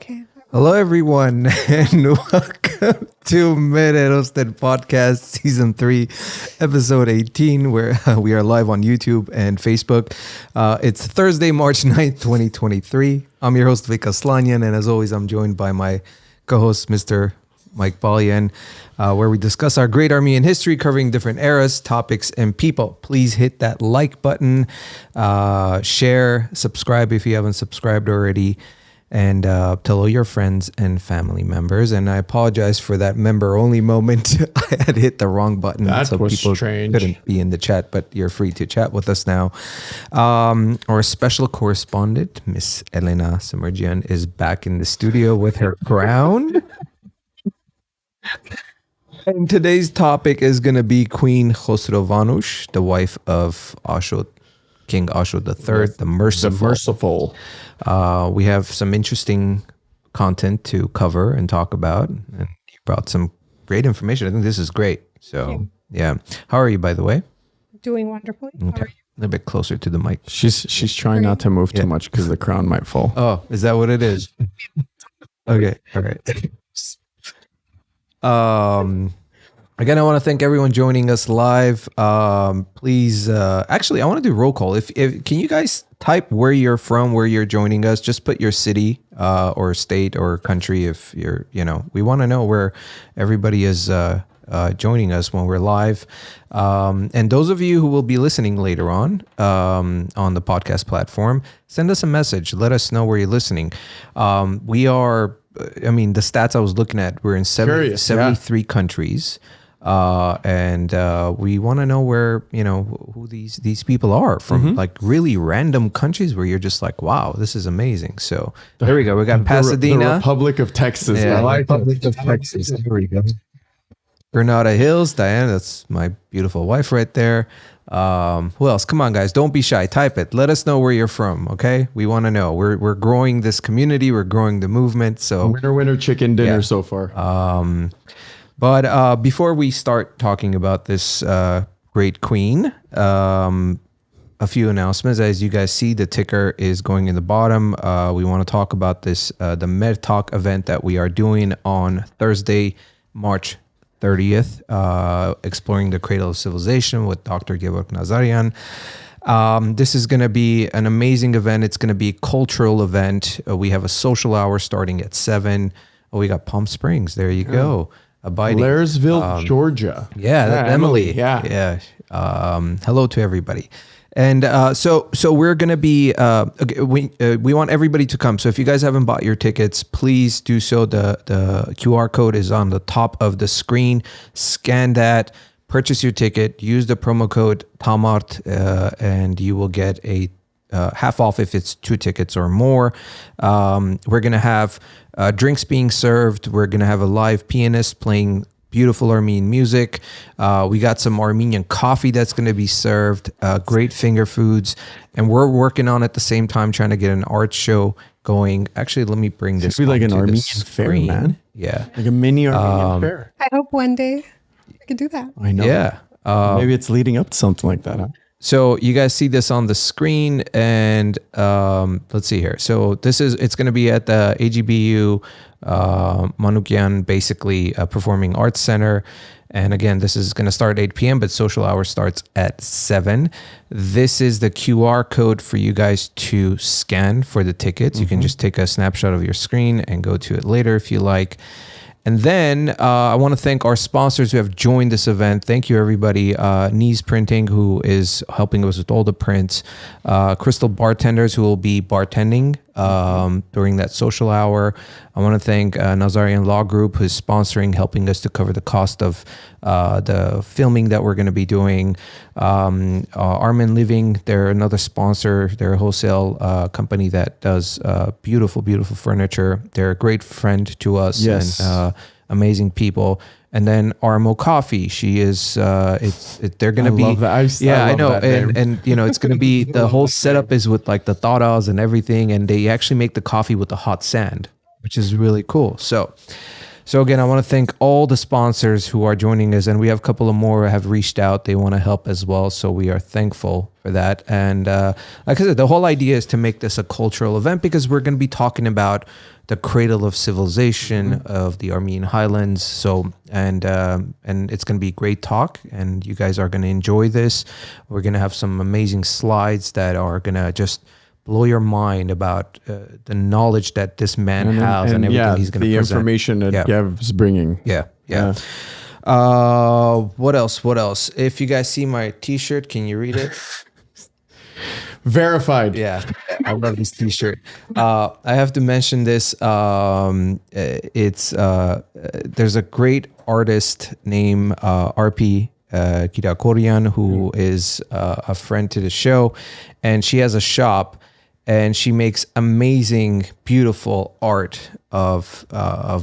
Okay. Hello, everyone, and welcome to Mer Hersoner podcast, season 3, episode 18, where we are live on YouTube and Facebook. It's Thursday, March 9th, 2023. I'm your host, Vic Khosrovanush, and as always, I'm joined by my co-host, Mr. Mike Balyan, where we discuss our great Armenian history, covering different eras, topics, and people. Please hit that like button, share, subscribe if you haven't subscribed already, and tell all your friends and family members. And I apologize for that member-only moment. I had hit the wrong button, so people couldn't be in the chat, but you're free to chat with us now. Our special correspondent, Miss Elena Semerdjian, is back in the studio with her crown. And today's topic is going to be Queen Khosrovanush, the wife of Ashot, King Ashot III, the Merciful. The Merciful. We have some interesting content to cover and talk about, and you brought some great information. I think this is great. So, yeah. How are you, by the way? Doing wonderfully. Okay. A little bit closer to the mic. She's trying not to move too much because the crown might fall. Oh, is that what it is? Okay. All right. Again, I want to thank everyone joining us live. Please, actually, I want to do roll call. If can you guys type where you're from, where you're joining us? Just put your city or state or country. If you're, we want to know where everybody is joining us when we're live. And those of you who will be listening later on the podcast platform, send us a message. Let us know where you're listening. We are. I mean, the stats I was looking at, we're in 73 countries. And we want to know where, who these people are from, like really random countries where you're just like, wow, this is amazing. So there we go. We got Pasadena. The Republic of Texas. Yeah, Republic of Texas. There we go. Granada Hills. Diane, that's my beautiful wife right there. Who else? Come on, guys. Don't be shy. Type it. Let us know where you're from. Okay. We want to know. We're growing this community. We're growing the movement. So winner chicken dinner so far. But before we start talking about this great queen, a few announcements. As you guys see, the ticker is going in the bottom. We want to talk about this, the MerTalk event that we are doing on Thursday, March 30th, exploring the Cradle of Civilization with Dr. Georg Nazarian. This is going to be an amazing event. It's going to be a cultural event. We have a social hour starting at 7. Oh, we got Palm Springs. There you go. Blairsville, Georgia. Yeah, Emily. Yeah. Hello to everybody. And so we're going to be, we want everybody to come. So if you guys haven't bought your tickets, please do so. The QR code is on the top of the screen. Scan that, purchase your ticket, use the promo code TAMART, and you will get a half off if it's 2 tickets or more. We're going to have drinks being served. We're going to have a live pianist playing beautiful Armenian music. We got some Armenian coffee that's going to be served, great finger foods. And we're working on at the same time trying to get an art show going. Actually, let me bring this. Should be like an Armenian fair, man. Yeah. Like a mini Armenian fair. I hope one day I could do that. I know. Yeah. Maybe it's leading up to something like that, huh? So you guys see this on the screen, and let's see here. So it's going to be at the AGBU Manukyan, basically Performing Arts Center. And again, this is going to start at 8 p.m., but social hour starts at 7. This is the QR code for you guys to scan for the tickets. You can just take a snapshot of your screen and go to it later if you like. And then I want to thank our sponsors who have joined this event. Thank you, everybody. Knees Printing, who is helping us with all the prints. Crystal Bartenders, who will be bartending during that social hour. I want to thank Nazarian Law Group, who's sponsoring, helping us to cover the cost of the filming that we're going to be doing. Armin Living, they're another sponsor. They're a wholesale company that does beautiful, beautiful furniture. They're a great friend to us. Yes. And amazing people. And then Armo Coffee, she is. They're gonna be. Love that. I know, and it's gonna be the whole setup is with like the taras and everything, and they actually make the coffee with the hot sand, which is really cool. So So again, I want to thank all the sponsors who are joining us, and we have a couple of more who have reached out. They want to help as well, so we are thankful for that. And like I said, the whole idea is to make this a cultural event because we're going to be talking about the cradle of civilization of the Armenian Highlands. So and it's going to be a great talk, and you guys are going to enjoy this. We're going to have some amazing slides that are going to just blow your mind about the knowledge that this man has and everything he's going to present. The information that Gav's bringing. Yeah. What else? If you guys see my T-shirt, can you read it? Verified. Yeah, I love this T-shirt. I have to mention this. It's there's a great artist named RP Kirakorian who is a friend to the show, and she has a shop. And she makes amazing, beautiful art of I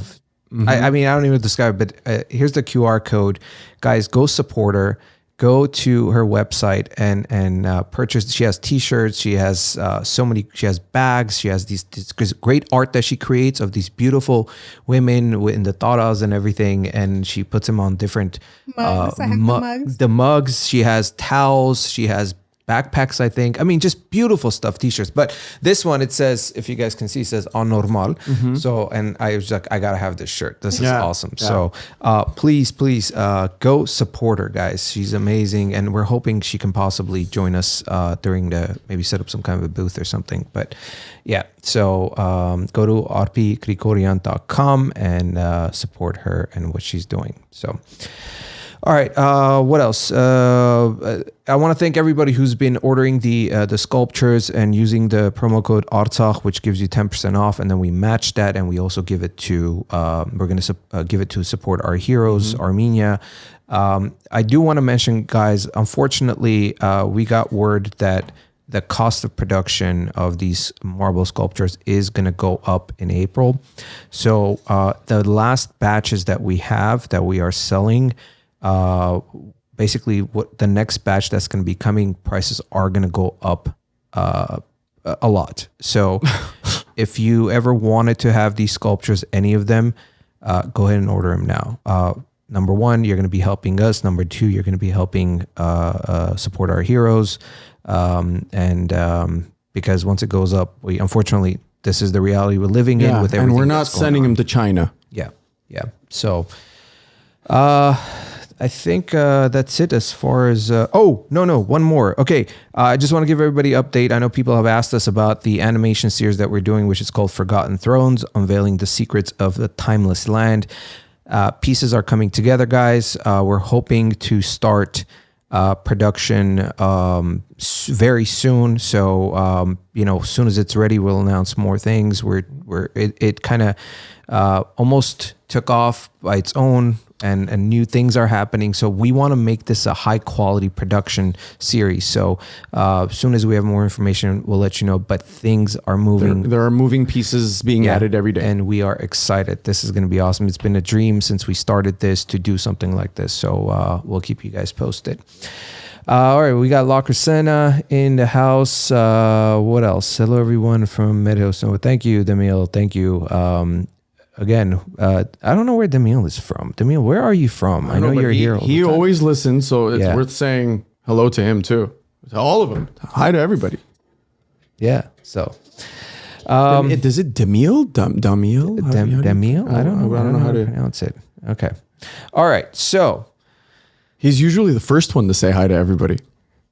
mean, I don't even describe it, but here's the QR code. Guys, go support her. Go to her website and purchase. She has T-shirts. She has she has bags. She has this great art that she creates of these beautiful women in the taras and everything. And she puts them on different mugs. I have the mugs. The mugs. She has towels. She has backpacks, I think. I mean, just beautiful stuff, T-shirts. But this one, it says, if you guys can see, it says "en normal." So, and I was like, I gotta have this shirt. This is awesome. Yeah. So, please, go support her, guys. She's amazing, and we're hoping she can possibly join us during maybe set up some kind of a booth or something. But yeah, so go to rpkrikorian.com and support her and what she's doing. So. All right. What else? I want to thank everybody who's been ordering the sculptures and using the promo code Artsakh, which gives you 10% off. And then we match that, and we also give it to we're going to give it to support our heroes, Armenia. I do want to mention, guys. Unfortunately, we got word that the cost of production of these marble sculptures is going to go up in April. So the last batches that we are selling. Basically what the next batch that's going to be coming, prices are going to go up a lot. So if you ever wanted to have these sculptures, any of them, go ahead and order them now. Number one, you're going to be helping us. Number two, you're going to be helping support our heroes. Because once it goes up, unfortunately, this is the reality we're living in with everything. And we're not sending them to China. Yeah. So, I think that's it as far as... one more. Okay, I just want to give everybody an update. I know people have asked us about the animation series that we're doing, which is called Forgotten Thrones, Unveiling the Secrets of the Timeless Land. Pieces are coming together, guys. We're hoping to start production very soon. So, as soon as it's ready, we'll announce more things. It kind of almost took off by its own. And new things are happening. So we want to make this a high quality production series. So as soon as we have more information, we'll let you know. But things are moving. There are moving pieces being added every day. And we are excited. This is going to be awesome. It's been a dream since we started this to do something like this. So we'll keep you guys posted. All right, we got La Crescena in the house. What else? Hello, everyone from Mer Hersoner. Thank you, Demil. Thank you. Again, I don't know where Demil is from. Demil, where are you from? I know you're here. He always listens, so it's worth saying hello to him too. To all of them. Hi to everybody. Yeah. So, does it Demil? Demil? Demil? I don't know how to pronounce it. Okay. All right. So he's usually the first one to say hi to everybody.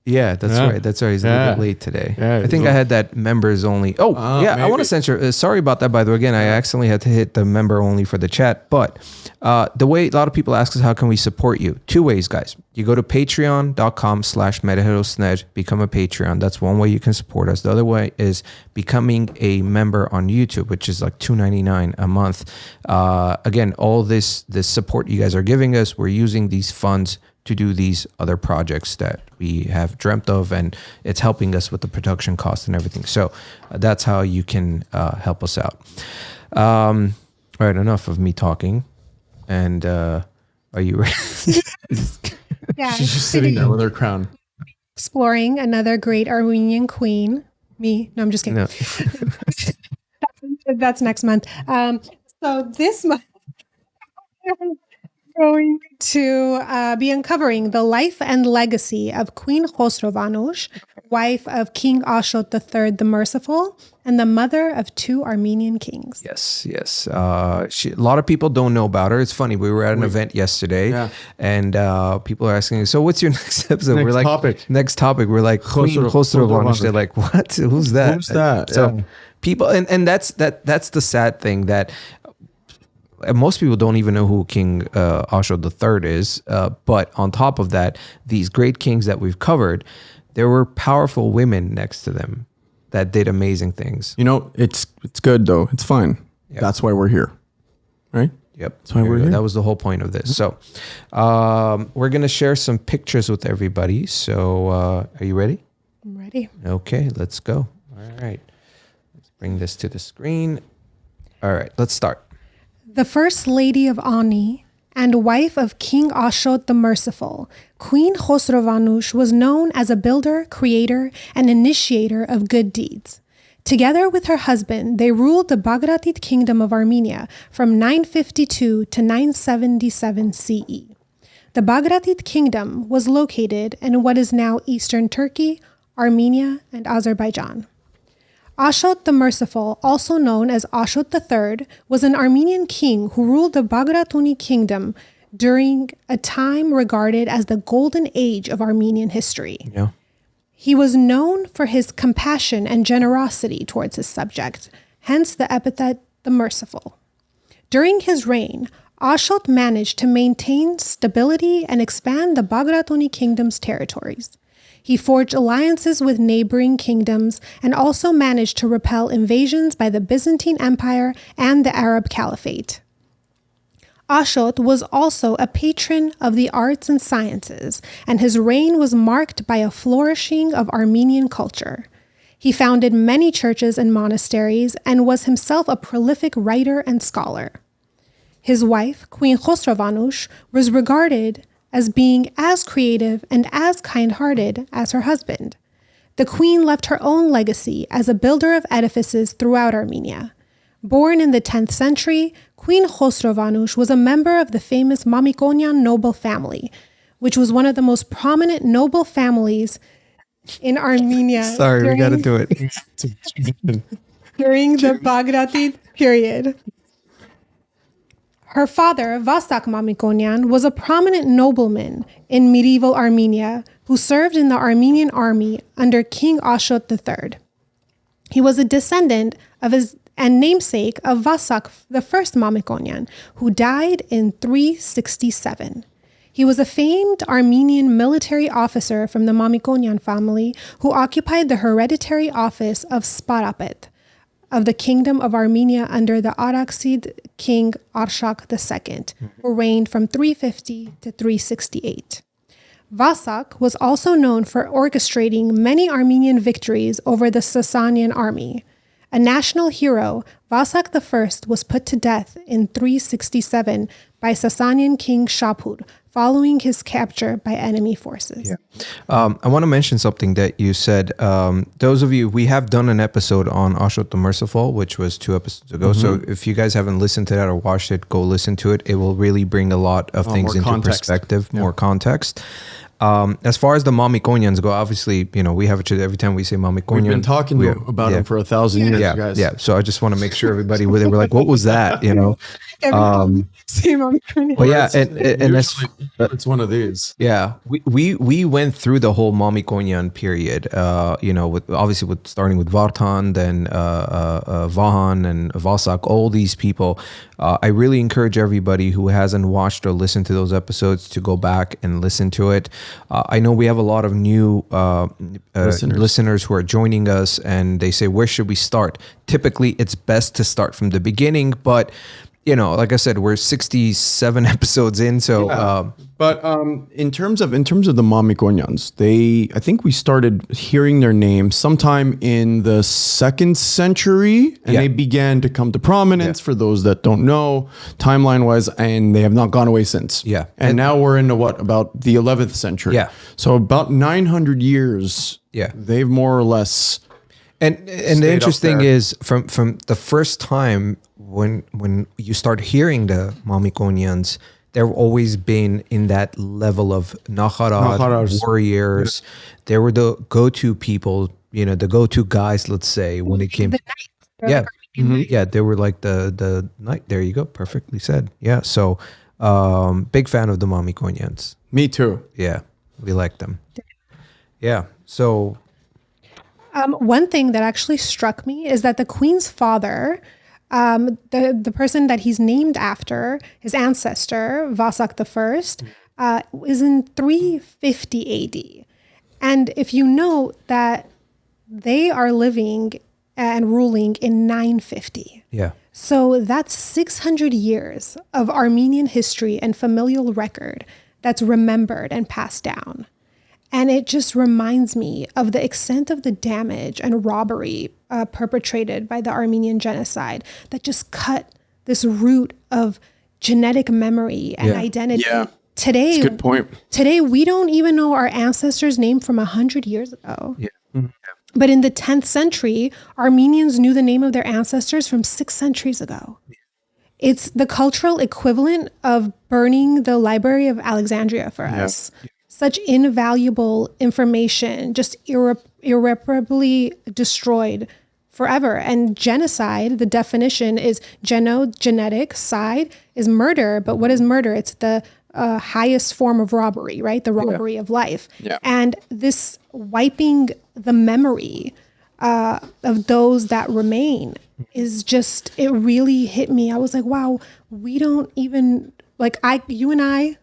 Yeah, that's right. That's right. He's a little bit late today. I think I had that members only. I want to censor. Sorry about that, by the way. Again, I accidentally had to hit the member only for the chat. But the way a lot of people ask us, how can we support you? Two ways, guys. You go to patreon.com/Mer Hersoner, become a Patreon. That's one way you can support us. The other way is becoming a member on YouTube, which is like $2.99 a month. Again, all this support you guys are giving us, we're using these funds to do these other projects that we have dreamt of, and it's helping us with the production cost and everything. So that's how you can help us out. All right, enough of me talking. And are you ready? Yeah, she's just sitting there with her crown. Exploring another great Armenian queen. Me? No, I'm just kidding. No. That's next month. So this month, going to be uncovering the life and legacy of Queen Khosrovanush, wife of King Ashot III the Merciful, and the mother of 2 Armenian kings. Yes, yes. A lot of people don't know about her. It's funny. We were at an event yesterday, and people are asking, "So, what's your next episode?" Next we're like, topic. "Next topic." We're like, "Queen Khosrovanush." They're like, "What? Who's that?" Who's that? So, people, and that's the sad thing that most people don't even know who King Ashot III is. But on top of that, these great kings that we've covered, there were powerful women next to them that did amazing things. You know, it's good though. It's fine. Yep. That's why we're here, right? Yep. That's why we're here. That was the whole point of this. So we're going to share some pictures with everybody. So are you ready? I'm ready. Okay, let's go. All right. Let's bring this to the screen. All right, let's start. The First Lady of Ani and wife of King Ashot the Merciful, Queen Khosrovanush was known as a builder, creator, and initiator of good deeds. Together with her husband, they ruled the Bagratid Kingdom of Armenia from 952 to 977 CE. The Bagratid Kingdom was located in what is now eastern Turkey, Armenia, and Azerbaijan. Ashot the Merciful, also known as Ashot III, was an Armenian king who ruled the Bagratuni Kingdom during a time regarded as the golden age of Armenian history. Yeah. He was known for his compassion and generosity towards his subjects, hence the epithet the Merciful. During his reign, Ashot managed to maintain stability and expand the Bagratuni Kingdom's territories. He forged alliances with neighboring kingdoms and also managed to repel invasions by the Byzantine Empire and the Arab Caliphate. Ashot was also a patron of the arts and sciences, and his reign was marked by a flourishing of Armenian culture. He founded many churches and monasteries and was himself a prolific writer and scholar. His wife, Queen Khosrovanush, was regarded as being as creative and as kind-hearted as her husband. The queen left her own legacy as a builder of edifices throughout Armenia. Born in the 10th century, Queen Khosrovanush was a member of the famous Mamikonian noble family, which was one of the most prominent noble families in Armenia. Sorry, we got to do it. During the Bagratid period. Her father, Vasak Mamikonian, was a prominent nobleman in medieval Armenia who served in the Armenian army under King Ashot III. He was a descendant of and namesake of Vasak I Mamikonian, who died in 367. He was a famed Armenian military officer from the Mamikonian family who occupied the hereditary office of Sparapet of the Kingdom of Armenia under the Araxid king Arshak II, who reigned from 350 to 368. Vasak was also known for orchestrating many Armenian victories over the Sasanian army. A national hero, Vasak I was put to death in 367 by Sasanian king Shapur, following his capture by enemy forces. Yeah. I want to mention something that you said. Those of you, we have done an episode on Ashot the Merciful, which was 2 episodes ago. So if you guys haven't listened to that or watched it, go listen to it. It will really bring a lot of things into perspective, more context. As far as the Mamikonians go, obviously, you know, we have it every time we say Mamikonian. We've been talking about them for 1,000 years, guys. Yeah. So I just want to make sure everybody, they were like, what was that? You know? Well, yeah, and that's it's one of these. Yeah, we went through the whole Mamikonian period. You know, with starting with Vartan, then Vahan and Vasak, all these people. I really encourage everybody who hasn't watched or listened to those episodes to go back and listen to it. I know we have a lot of new listeners who are joining us, and they say, where should we start? Typically, it's best to start from the beginning, but you know, like I said, we're 67 episodes in. So, but in terms of the Mamikonians, I think we started hearing their name sometime in the 2nd century, and they began to come to prominence for those that don't know, timeline wise, and they have not gone away since. Yeah, and now we're into about the 11th century. Yeah, so about 900 years. Yeah, they've more or less. And the interesting is from the first time when you start hearing the Mamikonians, they've always been in that level of Naharat warriors. They were the go-to people, the go-to guys, let's say, when it came. Yeah. Yeah, they were like the night. There you go. Perfectly said. Yeah. So big fan of the Mamikonians. Me too. Yeah. We like them. Yeah. So one thing that actually struck me is that the Queen's father, the person that he's named after, his ancestor, Vasak I, is in 350 AD. And if you know that they are living and ruling in 950. Yeah. So that's 600 years of Armenian history and familial record that's remembered and passed down. And it just reminds me of the extent of the damage and robbery perpetrated by the Armenian genocide that just cut this root of genetic memory and identity. Yeah. Today, that's a good point. Today, we don't even know our ancestors' name from 100 years ago. Yeah. But in the 10th century, Armenians knew the name of their ancestors from 6 centuries ago. It's the cultural equivalent of burning the Library of Alexandria for us. Such invaluable information, just irreparably destroyed forever. And genocide, the definition is genetic, side is murder. But what is murder? It's the highest form of robbery, right? The robbery of life. Yeah. And this wiping the memory of those that remain is just, it really hit me. I was like, wow, we don't even, you and I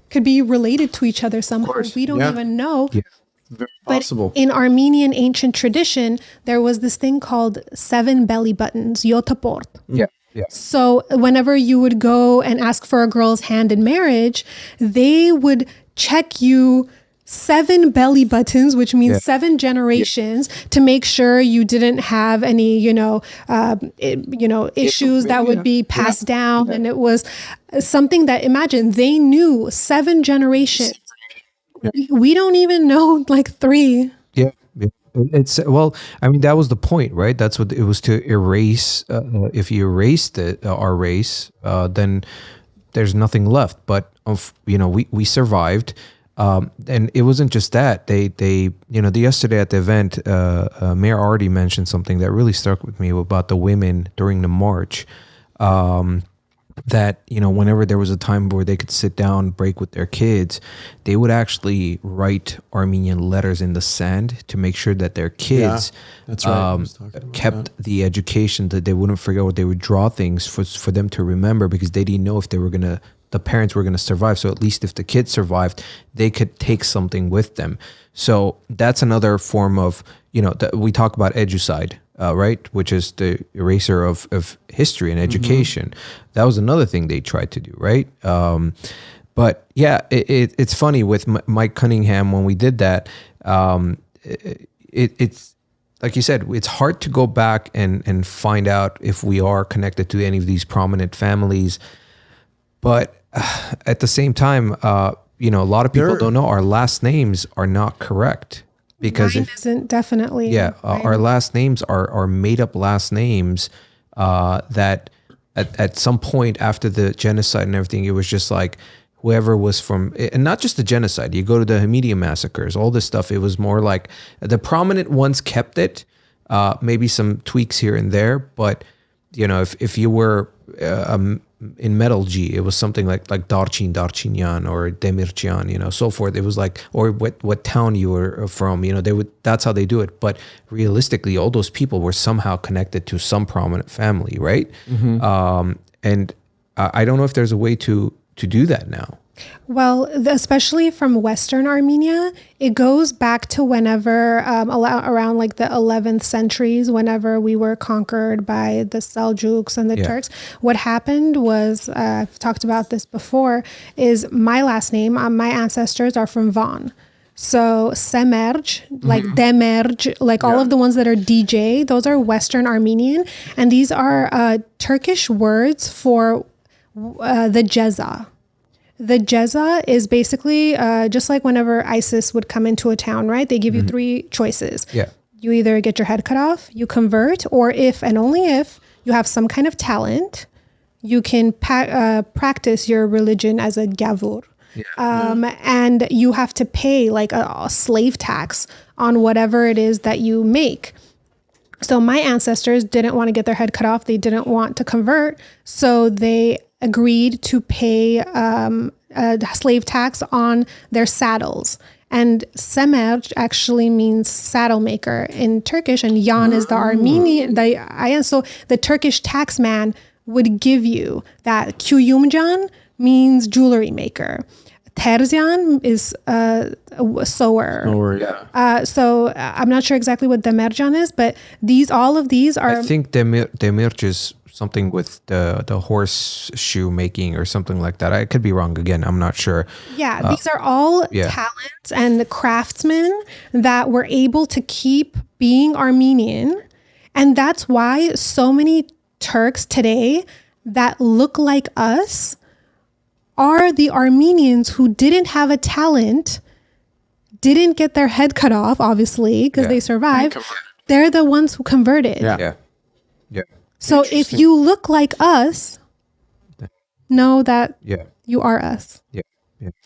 could be related to each other somehow. We don't even know. Yeah. Very possible. But in Armenian ancient tradition, there was this thing called 7 belly buttons, yotaport. Yeah. Yeah. So whenever you would go and ask for a girl's hand in marriage, they would check you 7 belly buttons, which means 7 generations, to make sure you didn't have any, issues that would be passed down. And it was something that, imagine, they knew 7 generations. We don't even know 3. Yeah. It's that was the point, right? That's what it was, to erase. If you erased our race, then there's nothing left. But we survived. And it wasn't just that. They yesterday at the event, Mayor already mentioned something that really stuck with me about the women during the march. That, whenever there was a time where they could sit down, break with their kids, they would actually write Armenian letters in the sand to make sure that their kids that's right. kept the education, that they wouldn't forget, what they would draw things for them to remember, because they didn't know if the parents were going to survive. So at least if the kids survived, they could take something with them. So that's another form of, we talk about educide, right? Which is the eraser of history and education. That was another thing they tried to do, right? But yeah, it's funny with Mike Cunningham, when we did that, it's like you said, it's hard to go back and find out if we are connected to any of these prominent families. But at the same time, a lot of people don't know our last names are not correct, because Mine isn't definitely. Yeah, our last names are made up last names that at some point after the genocide and everything, it was just like whoever was from, and not just the genocide. You go to the Hamidian massacres, all this stuff. It was more like the prominent ones kept it, maybe some tweaks here and there, but if you were in metallurgy, it was something like Darchinyan or Demirchian, so forth. It was like, or what town you were from, that's how they do it. But realistically, all those people were somehow connected to some prominent family, right? And I don't know if there's a way to do that now. Well, especially from Western Armenia, it goes back to whenever, around the 11th centuries, whenever we were conquered by the Seljuks and the Turks. What happened was, I've talked about this before, is my last name, my ancestors are from Van. So Semerdj, Demerj, all of the ones that are DJ, those are Western Armenian. And these are Turkish words for the Jeza. The Jeza is basically just like whenever ISIS would come into a town, right? They give you 3 choices. Yeah. You either get your head cut off, you convert, or if and only if you have some kind of talent, you can practice your religion as a gavur. And you have to pay like a slave tax on whatever it is that you make. So my ancestors didn't want to get their head cut off. They didn't want to convert. So they agreed to pay a slave tax on their saddles. And Semerj actually means saddle maker in Turkish, and Yan is the Armenian. So the Turkish taxman would give you that. Kuyumjan means jewelry maker. Terzian is a sewer. So I'm not sure exactly what Demirjan is, but all of these are. I think Demirj is something with the horseshoe making or something like that. I could be wrong again. I'm not sure. Yeah, these are all talents and craftsmen that were able to keep being Armenian. And that's why so many Turks today that look like us are the Armenians who didn't have a talent, didn't get their head cut off, obviously, because they survived. They're the ones who converted. Yeah. So if you look like us, know that you are us. Yeah,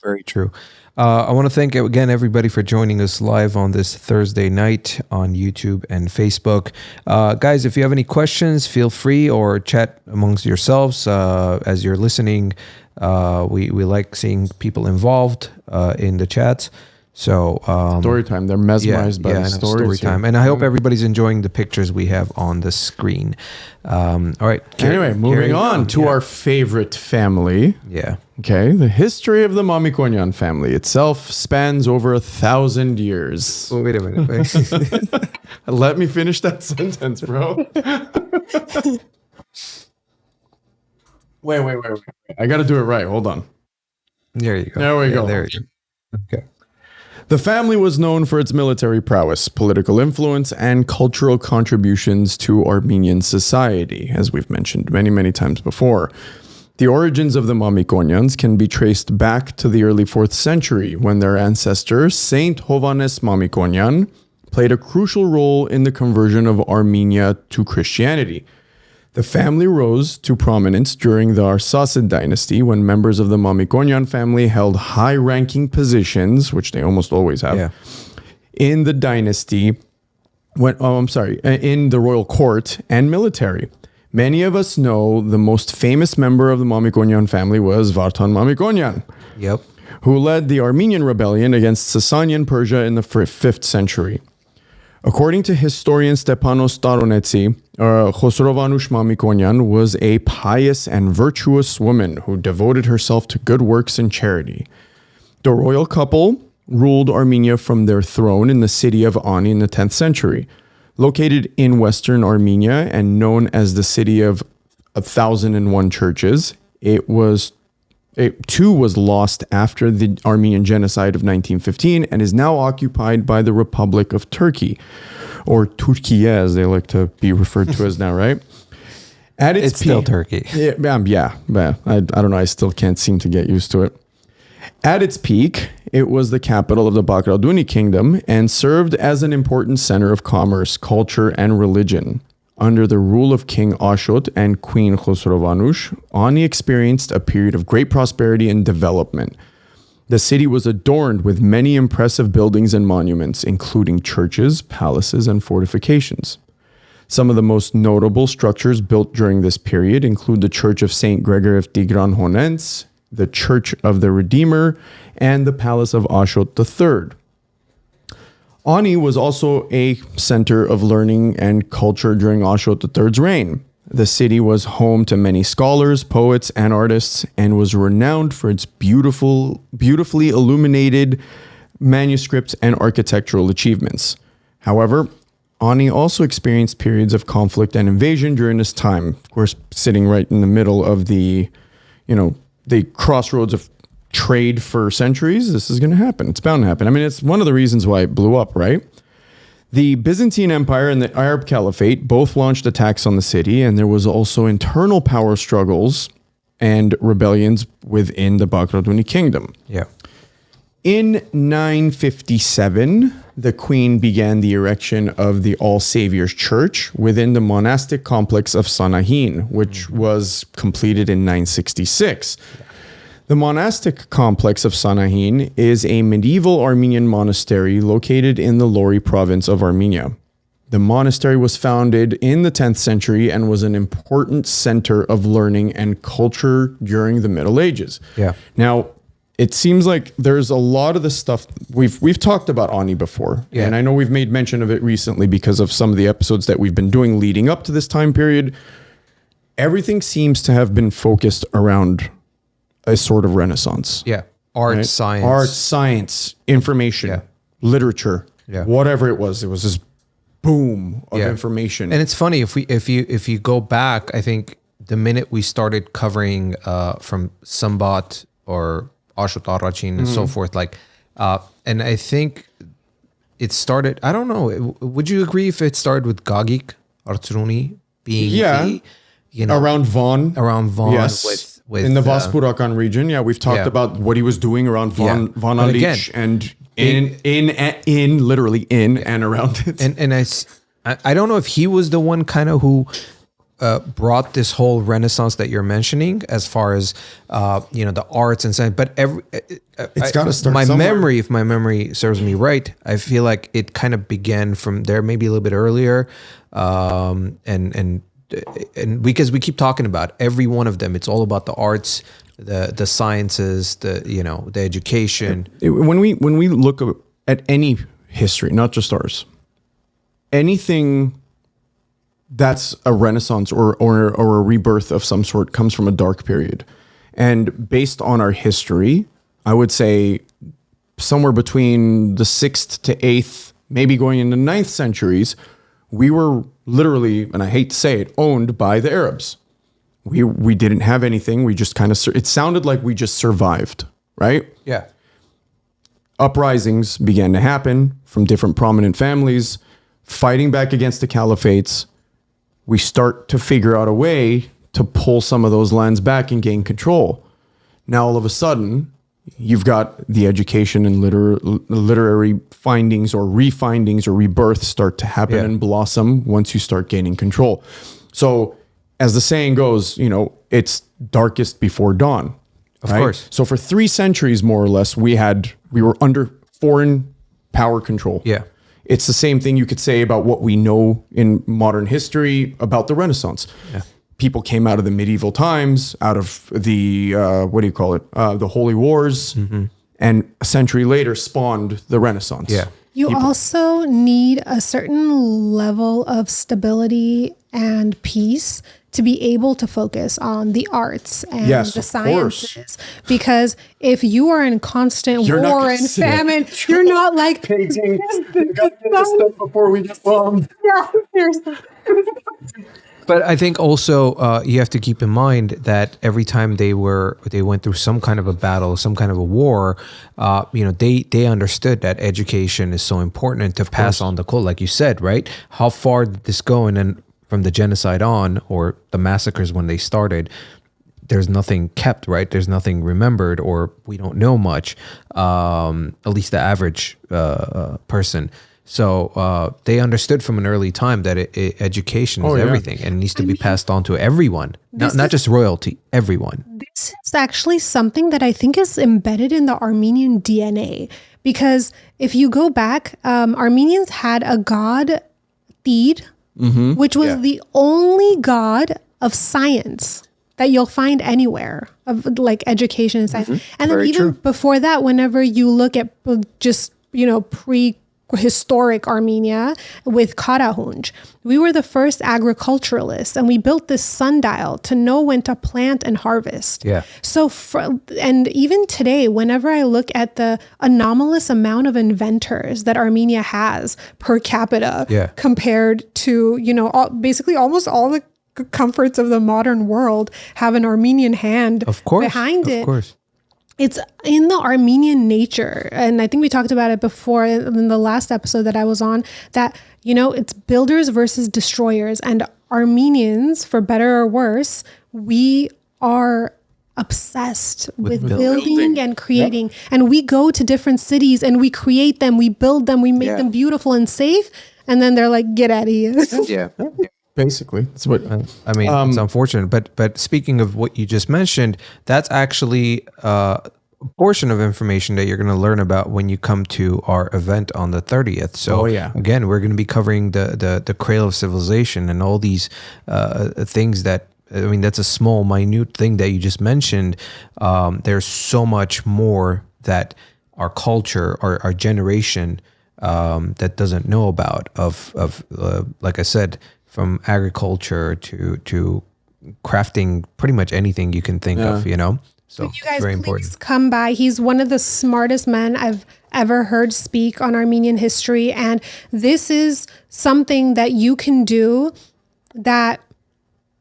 very true. I want to thank again everybody for joining us live on this Thursday night on YouTube and Facebook. Guys, if you have any questions, feel free or chat amongst yourselves as you're listening. We like seeing people involved in the chats. So story time. They're mesmerized by the story time. And I hope everybody's enjoying the pictures we have on the screen. All right. Anyway, moving on to our favorite family. Yeah. Okay. The history of the Mamikonyan family itself spans over 1,000 years. Oh, wait a minute. Let me finish that sentence, bro. Wait. I got to do it right. Hold on. There you go. There we go. There you go. Okay. The family was known for its military prowess, political influence, and cultural contributions to Armenian society, as we've mentioned many, many times before. The origins of the Mamikonyans can be traced back to the early 4th century, when their ancestor, Saint Hovannes Mamikonyan, played a crucial role in the conversion of Armenia to Christianity. The family rose to prominence during the Arsacid dynasty when members of the Mamikonyan family held high-ranking positions, which they almost always have, in the dynasty, in the royal court and military. Many of us know the most famous member of the Mamikonyan family was Vartan Mamikonyan, who led the Armenian rebellion against Sasanian Persia in the 5th century. According to historian Stepanos Staronetsi, Khosrovanush Mamikonyan was a pious and virtuous woman who devoted herself to good works and charity. The royal couple ruled Armenia from their throne in the city of Ani in the 10th century. Located in western Armenia and known as the city of 1,001 churches, it too was lost after the Armenian genocide of 1915 and is now occupied by the Republic of Turkey, or Turkiye as they like to be referred to as now, right? It's still Turkey. I don't know. I still can't seem to get used to it. At its peak, it was the capital of the Bakraduni kingdom and served as an important center of commerce, culture, and religion. Under the rule of King Ashot and Queen Khosrovanush, Ani experienced a period of great prosperity and development. The city was adorned with many impressive buildings and monuments, including churches, palaces, and fortifications. Some of the most notable structures built during this period include the Church of St. Gregory of Tigran Honense, the Church of the Redeemer, and the Palace of Ashot III. Ani was also a center of learning and culture during Ashot III's reign. The city was home to many scholars, poets, and artists, and was renowned for its beautifully illuminated manuscripts and architectural achievements. However, Ani also experienced periods of conflict and invasion during this time. Of course, sitting right in the middle of the crossroads of trade for centuries, this is going to happen. It's bound to happen. I mean, it's one of the reasons why it blew up, right? The Byzantine Empire and the Arab Caliphate both launched attacks on the city, and there was also internal power struggles and rebellions within the Bakraduni kingdom. Yeah. In 957, the queen began the erection of the All Saviors Church within the monastic complex of Sanahin, which was completed in 966. The monastic complex of Sanahin is a medieval Armenian monastery located in the Lori province of Armenia. The monastery was founded in the 10th century and was an important center of learning and culture during the Middle Ages. Yeah. Now, it seems like there's a lot of the stuff we've talked about Ani before, and I know we've made mention of it recently because of some of the episodes that we've been doing leading up to this time period. Everything seems to have been focused around a sort of renaissance. Yeah. Art, right? science. Art, science, information, literature, whatever it was this boom of information. And it's funny if you go back, I think the minute we started covering from Sambat or Ashot Arachin and so forth, like, and I think it started, I don't know, would you agree if it started with Gagik Artsruni being around Van, yes. with in the Vaspurakan region. Yeah, we've talked about what he was doing around Van Alich and in literally in and around it. And I don't know if he was the one kind of who brought this whole renaissance that you're mentioning, as far as the arts and science. But it's got to start. If my memory serves me right, I feel like it kind of began from there, maybe a little bit earlier, and because we keep talking about every one of them, it's all about the arts, the sciences, the education. When we look at any history, not just ours, anything that's a renaissance or a rebirth of some sort comes from a dark period. And based on our history, I would say somewhere between the 6th to 8th, maybe going into 9th centuries, we were literally, and I hate to say it, owned by the Arabs. We didn't have anything. We just kind of, it sounded like we just survived, right? Yeah. Uprisings began to happen from different prominent families, fighting back against the caliphates. We start to figure out a way to pull some of those lands back and gain control. Now, all of a sudden, you've got the education and literary findings or refindings or rebirth start to happen and blossom once you start gaining control. So, as the saying goes, it's darkest before dawn. Of course. So for 3 centuries, more or less, we were under foreign power control. Yeah. It's the same thing you could say about what we know in modern history about the Renaissance. Yeah. People came out of the medieval times, out of the, the Holy Wars, and a century later spawned the Renaissance. Yeah. You also need a certain level of stability and peace to be able to focus on the arts and the sciences. Because if you are in constant war and famine, you're not like painting. We got to get this stuff before we get bombed. Yeah, seriously. But I think also you have to keep in mind that every time they went through some kind of a battle, some kind of a war, they understood that education is so important and to pass on the code, like you said, right? How far did this go? And then from the genocide on, or the massacres when they started, there's nothing kept, right? There's nothing remembered, or we don't know much, at least the average person. So they understood from an early time that education is everything and needs to be passed on to everyone, not just royalty, everyone. This is actually something that I think is embedded in the Armenian DNA, because if you go back, Armenians had a god, Theed, which was the only god of science that you'll find anywhere, of like education and science. And then even before that, whenever you look at just, prehistoric Armenia with Karahunj, we were the first agriculturalists, and we built this sundial to know when to plant and harvest. Yeah. So, and even today, whenever I look at the anomalous amount of inventors that Armenia has per capita compared to, basically almost all the comforts of the modern world have an Armenian hand behind it. Of course. It's in the Armenian nature. And I think we talked about it before in the last episode that I was on, that, it's builders versus destroyers. And Armenians, for better or worse, we are obsessed with building and creating. And we go to different cities and we create them, we build them, we make them beautiful and safe. And then they're like, get out of here. Yeah. Basically, that's what I mean. It's unfortunate, but speaking of what you just mentioned, that's actually a portion of information that you're going to learn about when you come to our event on the 30th. So again, we're going to be covering the Cradle of Civilization and all these things that, I mean, that's a small, minute thing that you just mentioned. There's so much more that our culture, our generation that doesn't know about of like I said, from agriculture to crafting pretty much anything you can think of, you know? So you guys very please important. come by. He's one of the smartest men I've ever heard speak on Armenian history. And this is something that you can do that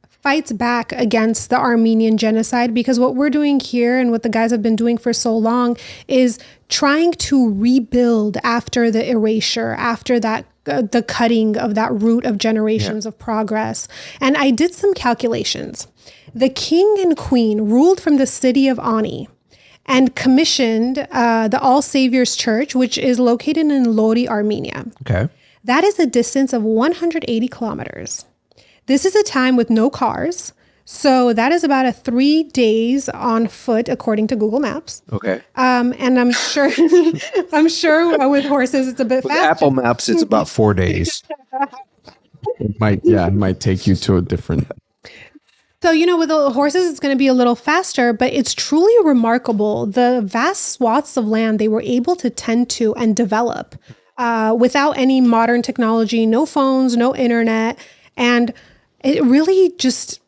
fights back against the Armenian genocide, because what we're doing here and what the guys have been doing for so long is trying to rebuild after the erasure, after that the cutting of that root of generations of progress. And I did some calculations. The king and queen ruled from the city of Ani and commissioned the All Saviors Church, which is located in Lori, Armenia. Okay. That is a distance of 180 kilometers. This is a time with no cars. So that is about 3 days on foot, according to Google Maps. Okay. And I'm sure, with horses, it's a bit faster. Apple Maps, it's about 4 days. it might take you to a different. So, with the horses, it's going to be a little faster, but it's truly remarkable. The vast swaths of land they were able to tend to and develop without any modern technology, no phones, no internet. And it really just...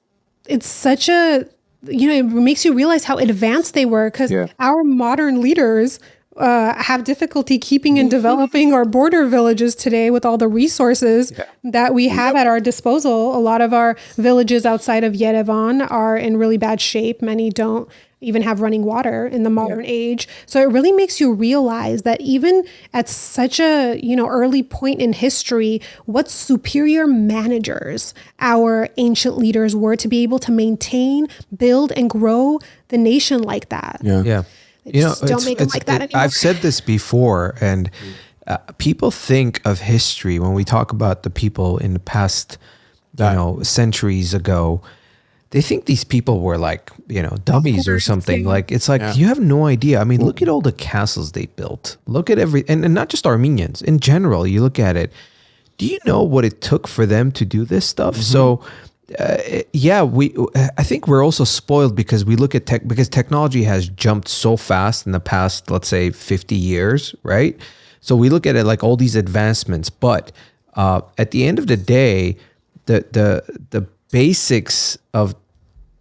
it's such a, it makes you realize how advanced they were, because our modern leaders have difficulty keeping and developing our border villages today with all the resources that we have at our disposal. A lot of our villages outside of Yerevan are in really bad shape. Many don't even have running water in the modern age. So it really makes you realize that even at such a, early point in history, what superior managers our ancient leaders were to be able to maintain, build, and grow the nation like that. Yeah. Don't make them like that anymore. I've said this before, and people think of history when we talk about the people in the past, centuries ago. They think these people were like, dummies or something. Like, it's like, you have no idea. I mean, look at all the castles they built. Look at and not just Armenians. In general, you look at it. Do you know what it took for them to do this stuff? So, I think we're also spoiled because we look at because technology has jumped so fast in the past, let's say 50 years, right? So we look at it like all these advancements, but at the end of the day, the basics of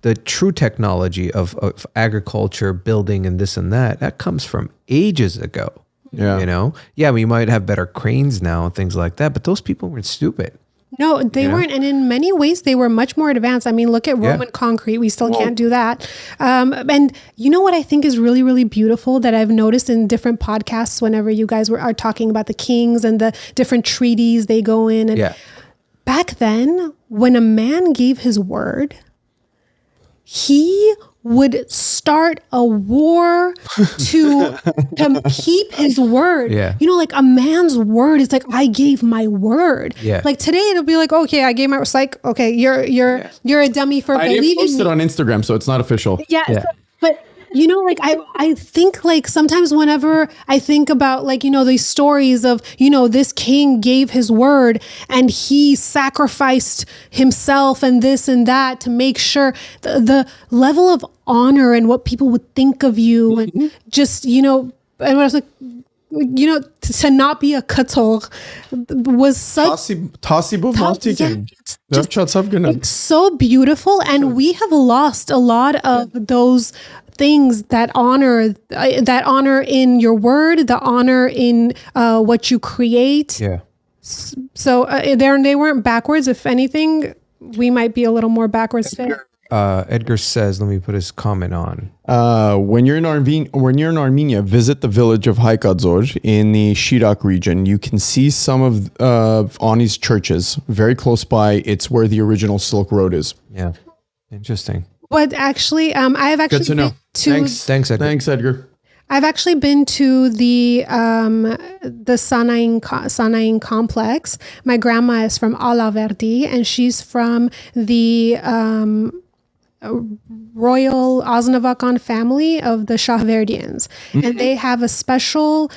the true technology of agriculture, building, and this and that comes from ages ago. Yeah. We might have better cranes now and things like that, but those people weren't stupid. No, they weren't. And in many ways, they were much more advanced. I mean, look at Roman concrete. We still can't do that. And you know what I think is really, really beautiful that I've noticed in different podcasts whenever you guys are talking about the kings and the different treaties they go in. And back then, when a man gave his word, he would start a war to keep his word. Like a man's word is like, I gave my word. Like today it'll be like, okay, I gave my, it's like, okay, you're a dummy for believing me. I didn't post it on Instagram, so it's not official. But I think like sometimes whenever I think about like, these stories of, this king gave his word and he sacrificed himself and this and that to make sure the level of honor and what people would think of you and just, and I was like, to not be a kator was such it's so beautiful. And we have lost a lot of those things that honor in your word, the honor in what you create. So they weren't backwards. If anything, we might be a little more backwards today. Edgar says, let me put his comment on. When you're in Armenia, visit the village of Haykadzor in the Shirak region. You can see some of Ani's churches very close by. It's where the original Silk Road is. Yeah. Interesting. But actually, I have actually Good to know. been to Thanks, Edgar. Thanks, Edgar. I've actually been to the Sanain complex. My grandma is from Alaverdi, and she's from the royal Osnavakan family of the Shahverdians, and they have a special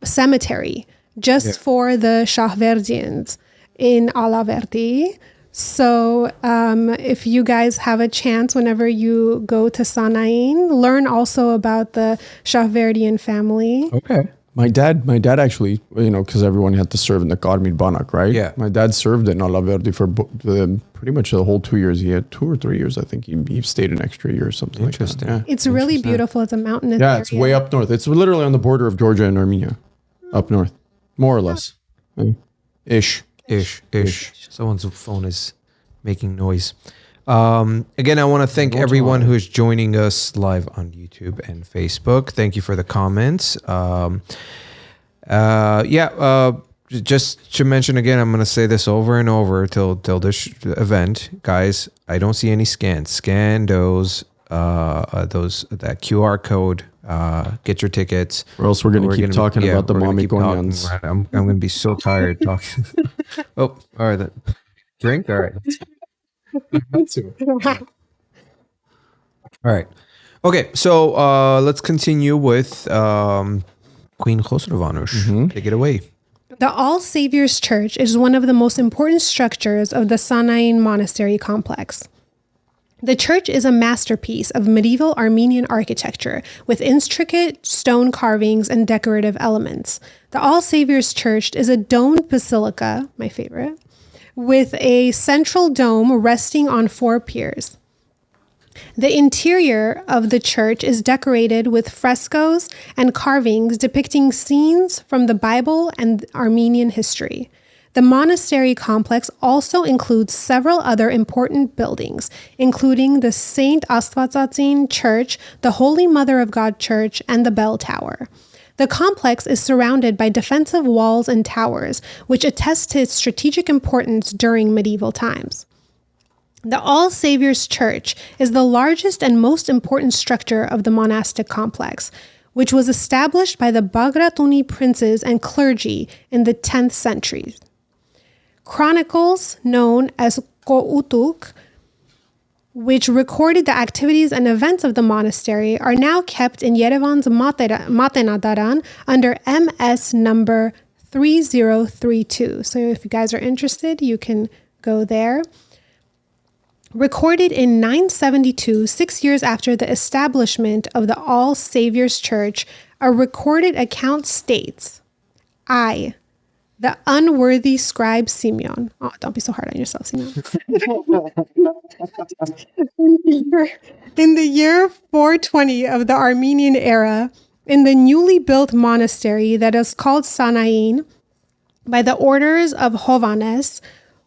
cemetery just for the Shahverdians in Alaverdi. So if you guys have a chance, whenever you go to Sanain, learn also about the Shahverdian family. Okay. My dad actually, because everyone had to serve in the Karmid Banak, right? Yeah. My dad served in Alaverdi for pretty much the whole 2 years. He had 2 or 3 years, I think. He stayed an extra year or something like that. Interesting. Yeah. It's really beautiful. It's a mountainous area. It's way up north. It's literally on the border of Georgia and Armenia, up north, more or less. Ish. Someone's phone is making noise. Again, I want to thank everyone who is joining us live on YouTube and Facebook. Thank you for the comments. Just to mention again, I'm going to say this over and over till this event, guys. I don't see any scans. Scan that QR code. Get your tickets, or else we're going to keep talking about the mommy gonyans. I'm going to be so tired talking. Oh, all right. Then. Drink? All right. All right. Okay, so let's continue with Queen Khosrovanush. Take it away. The All Saviors Church is one of the most important structures of the Sanain monastery complex. The church is a masterpiece of medieval Armenian architecture with intricate stone carvings and decorative elements. The All Saviors Church is a domed basilica, my favorite, with a central dome resting on 4 piers. The interior of the church is decorated with frescoes and carvings depicting scenes from the Bible and Armenian history. The monastery complex also includes several other important buildings, including the Saint Astvatsatzin Church, the Holy Mother of God Church, and the Bell Tower. The complex is surrounded by defensive walls and towers, which attest to its strategic importance during medieval times. The All Saviors Church is the largest and most important structure of the monastic complex, which was established by the Bagratuni princes and clergy in the 10th century. Chronicles known as Koutuk, which recorded the activities and events of the monastery, are now kept in Yerevan's Matenadaran under MS number 3032. So if you guys are interested, you can go there. Recorded in 972, 6 years after the establishment of the All Saviors Church, a recorded account states, I, the unworthy scribe Simeon. Oh, don't be so hard on yourself, Simeon. In the year 420 of the Armenian era, in the newly built monastery that is called Sanain, by the orders of Hovannes,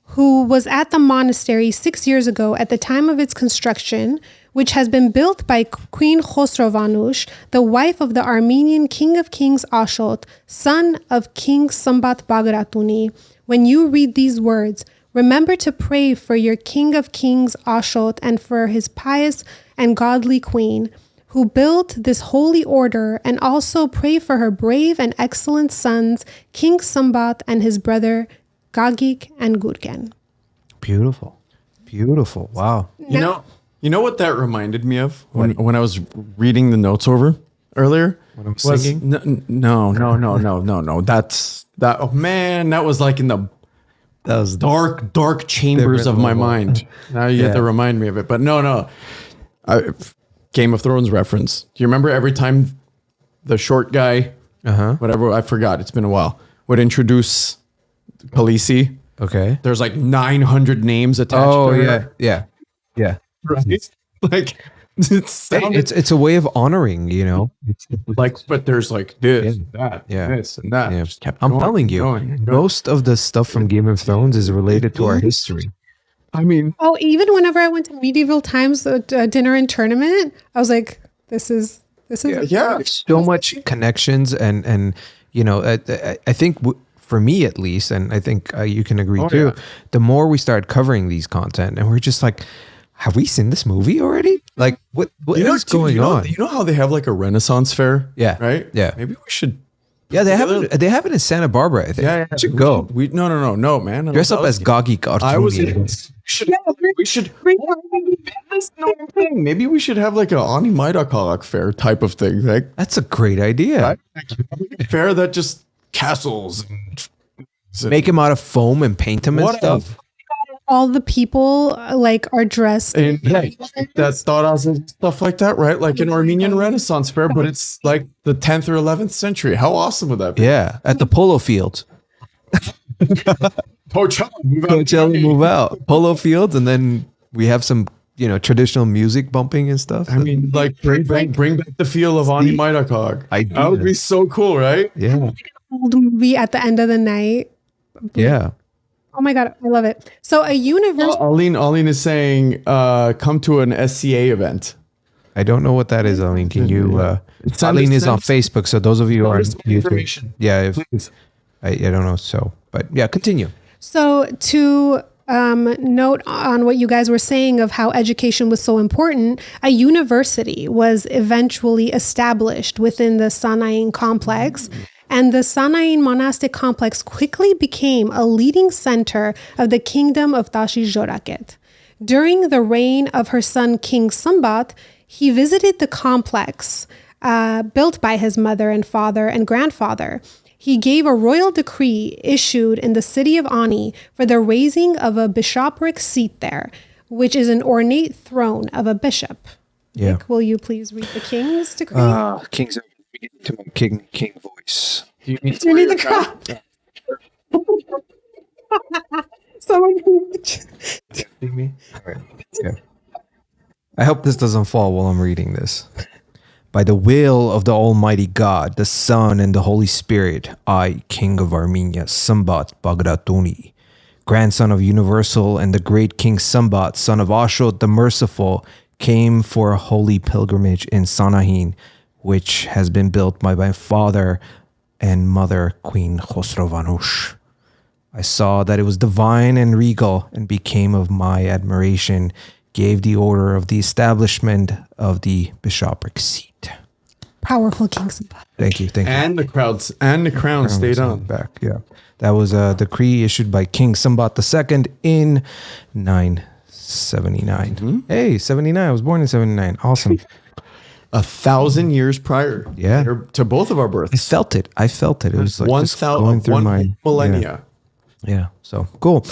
who was at the monastery 6 years ago at the time of its construction, which has been built by Queen Khosrovanush, the wife of the Armenian King of Kings Ashot, son of King Sambat Bagratuni. When you read these words, remember to pray for your King of Kings Ashot and for his pious and godly queen, who built this holy order, and also pray for her brave and excellent sons, King Sambat and his brother Gagik and Gurgen. Beautiful. Wow. You know what that reminded me of when I was reading the notes over earlier? When I'm singing? No. That was like in the dark chambers of my mind. Now you have to remind me of it. But no. Game of Thrones reference. Do you remember every time the short guy, whatever, I forgot, it's been a while, would introduce Khaleesi? Okay. There's like 900 names attached to her. Yeah. Right? Like it's a way of honoring, but there's like this, that, this, and that. Yeah. Just kept I'm going, telling you, going. most of the stuff from Game of Thrones is related to our history. I mean, even whenever I went to medieval times dinner and tournament, I was like, this is so much connections and I think for me at least, and I think you can agree too. Yeah. The more we start covering these content, and we're just like, have we seen this movie already? Like, what is going on? You know how they have like a Renaissance fair? Yeah. Right? Yeah. Maybe we should. Yeah, they have it in Santa Barbara, I think. Yeah. We should go. No, man. Dress up as Gagi Kartuni. We should. Maybe we should have like an Ani Maidakalak fair type of thing. Like, That's a great idea. right? A fair that just castles and Make him out of foam and paint him and What stuff. All the people like are dressed. and that's thought as and stuff like that, right? Like an Armenian Renaissance fair, but it's like the 10th or 11th century. How awesome would that be? Yeah, at the polo fields. Coachella move out. Polo fields, and then we have some, traditional music bumping and stuff. I mean, like bring back the feel of Ani Maidakalak. That would be so cool, right? Yeah. Old movie at the end of the night. Yeah. Oh my God, I love it. So a universe. Aline is saying, come to an SCA event. I don't know what that is, Aline. Can you? Send Aline us- is on Facebook, so those of you who are on us YouTube, information. yeah, I don't know. So, but yeah, continue. So to note on what you guys were saying of how education was so important, a university was eventually established within the Sanain complex. And the Sanain monastic complex quickly became a leading center of the kingdom of Tashi Joraket. During the reign of her son, King Sambat, he visited the complex built by his mother and father and grandfather. He gave a royal decree issued in the city of Ani for the raising of a bishopric seat there, which is an ornate throne of a bishop. Yeah. Nick, will you please read the king's decree? King's to my king voice. Do you need You need the crowd. Someone Me? All right. Yeah. I hope this doesn't fall while I'm reading this. By the will of the Almighty God, the Son, and the Holy Spirit, I, King of Armenia, Sambat Bagratuni, grandson of Universal and the great King Sambat, son of Ashot the Merciful, came for a holy pilgrimage in Sanahin, which has been built by my father and mother, Queen Khosrovanush. I saw that it was divine and regal and became of my admiration, gave the order of the establishment of the bishopric seat. Powerful King Sambat. Thank you. And the crown stayed on. Back. Yeah. That was a decree issued by King Sambat II in 979. Hey, 79. I was born in 79. Awesome. 1,000 years prior. Yeah. To both of our births. I felt it. It was like just 1,000 going through my millennia. Yeah. So cool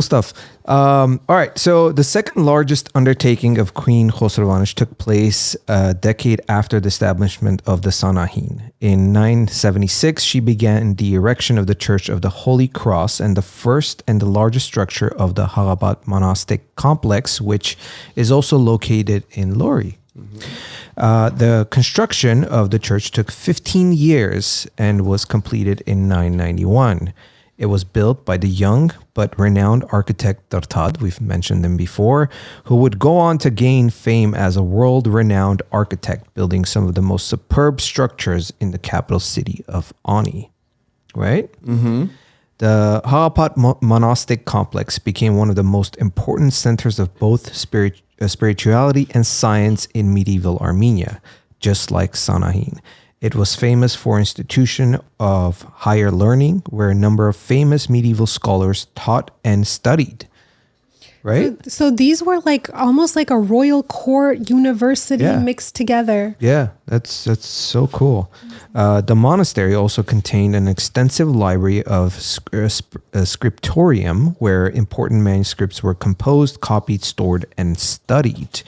stuff. All right. So the second largest undertaking of Queen Khosrovanush took place a decade after the establishment of the Sanahin. In 976, she began the erection of the Church of the Holy Cross and the first and the largest structure of the Harabat monastic complex, which is also located in Lori. The construction of the church took 15 years and was completed in 991. It was built by the young but renowned architect Tartad, we've mentioned him before, who would go on to gain fame as a world-renowned architect, building some of the most superb structures in the capital city of Ani. Right? Mm-hmm. The Harapat monastic complex became one of the most important centers of both spirituality and science in medieval Armenia, just like Sanahin. It was famous for institution of higher learning, where a number of famous medieval scholars taught and studied. Right? So these were like almost like a royal court university mixed together. Yeah, that's so cool. The monastery also contained an extensive library of scriptorium, where important manuscripts were composed, copied, stored, and studied.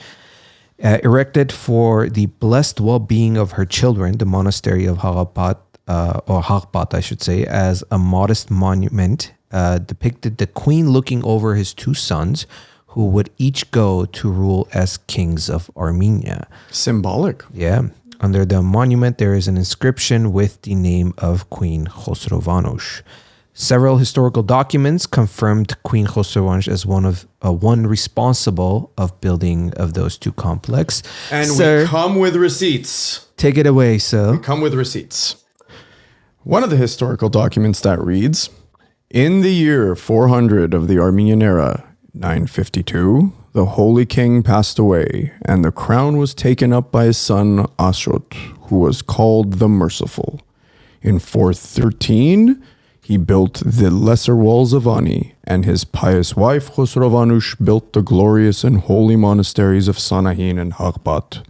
Erected for the blessed well-being of her children, the monastery of Harapat, or Harpat, I should say, as a modest monument, depicted the queen looking over his two sons, who would each go to rule as kings of Armenia. Symbolic. Yeah. Under the monument, there is an inscription with the name of Queen Khosrovanush. Several historical documents confirmed Queen Khosrovanush as one responsible of building of those two complexes. And Sir, we come with receipts. take it away, sir. Come with receipts. One of the historical documents that reads, in the year 400 of the Armenian era, 952, the holy king passed away, and the crown was taken up by his son Ashot, who was called the Merciful. In 413, he built the lesser walls of Ani, and his pious wife Khosrovanush built the glorious and holy monasteries of Sanahin and Haghbat.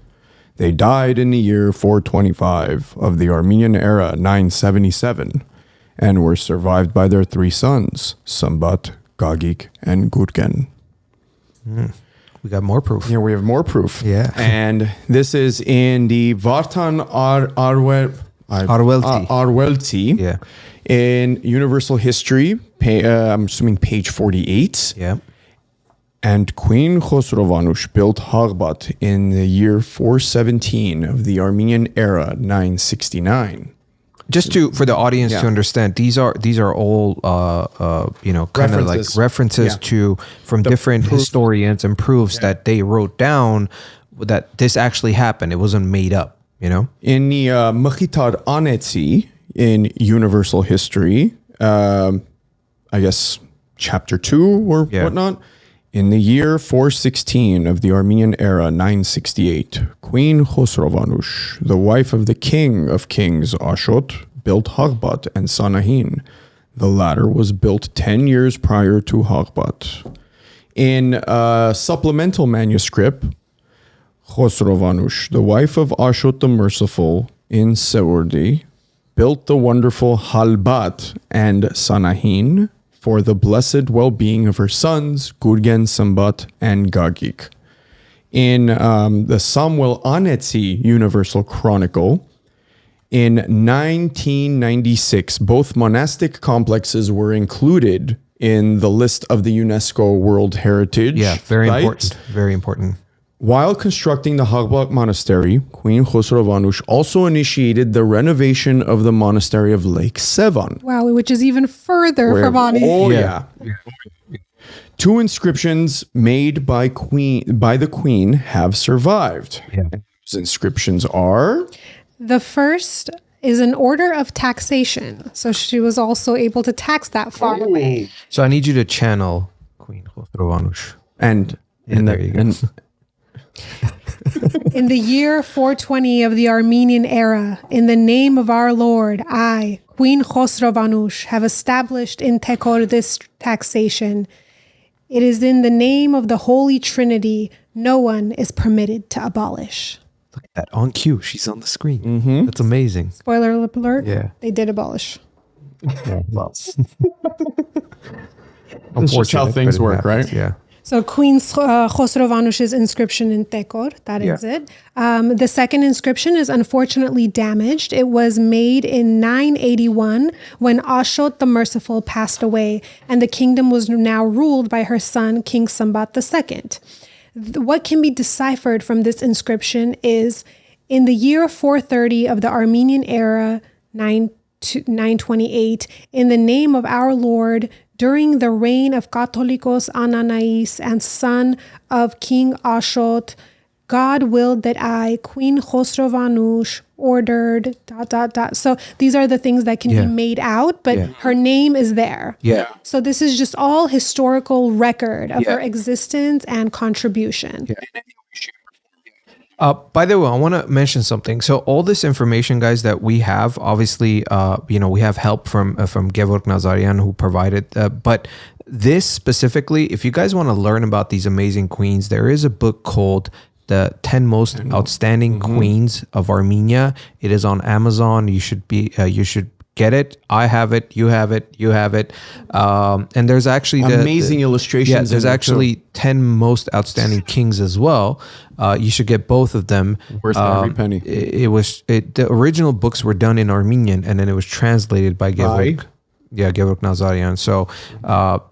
They died in the year 425 of the Armenian era 977, and were survived by their 3 sons, Sambat, Gagik, and Gurgen. We got more proof. Here we have more proof. Yeah. And this is in the Vartan Arwelti Yeah. in Universal History, I'm assuming page 48. Yeah. And Queen Khosrovanush built Haghbat in the year 417 of the Armenian era, 969. Just for the audience to understand, these are all kind of like references to from different historians and proofs that they wrote down that this actually happened. It wasn't made up, In the Mkhitar Anetsi in Universal History, I guess chapter 2 or whatnot. In the year 416 of the Armenian era, 968, Queen Khosrovanush, the wife of the king of kings, Ashot, built Haghbat and Sanahin. The latter was built 10 years prior to Haghbat. In a supplemental manuscript, Khosrovanush, the wife of Ashot the Merciful in Seurdi, built the wonderful Halbat and Sanahin for the blessed well-being of her sons, Gurgen, Sambat, and Gagik. In the Samuel Anetsi Universal Chronicle, in 1996, both monastic complexes were included in the list of the UNESCO World Heritage. Yeah, very site. important. Very important. While constructing the Haghbat Monastery, Queen Khosrovanush also initiated the renovation of the monastery of Lake Sevan. Wow, which is even further from Ani. Oh, yeah. 2 inscriptions made by the Queen have survived. Yeah. Those inscriptions are... The first is an order of taxation. So she was also able to tax that far away. So I need you to channel Queen Khosrovanush. And there you go. In the year 420 of the Armenian era, in the name of our Lord, I, Queen Khosrovanush, have established in Tekor this taxation. It is in the name of the Holy Trinity. No one is permitted to abolish. Look at that on cue. She's on the screen. That's amazing. Spoiler alert. Yeah. They did abolish. That's just how things work, right? Yeah. So Queen Khosrovanush's inscription in Tekor, that is it. The second inscription is unfortunately damaged. It was made in 981 when Ashot the Merciful passed away, and the kingdom was now ruled by her son, King Sambat II. What can be deciphered from this inscription is, in the year 430 of the Armenian era, 928, in the name of our Lord, during the reign of Catholicos Ananias and son of King Ashot, God willed that I, Queen Khosrovanush, ordered, ... So these are the things that can be made out, but her name is there. Yeah. So this is just all historical record of her existence and contribution. Yeah. By the way, I want to mention something. So all this information, guys, that we have, obviously, we have help from Gevorg Nazarian who provided. But this specifically, if you guys want to learn about these amazing queens, there is a book called The 10 Most Outstanding Queens of Armenia. It is on Amazon. You should get it. I have it. You have it. You have it. And there's actually amazing illustrations. Yeah, there's actually 10 most outstanding kings as well. You should get both of them. Worth every penny. The original books were done in Armenian, and then it was translated by Gevorg. Yeah, Gevorg Nazarian. So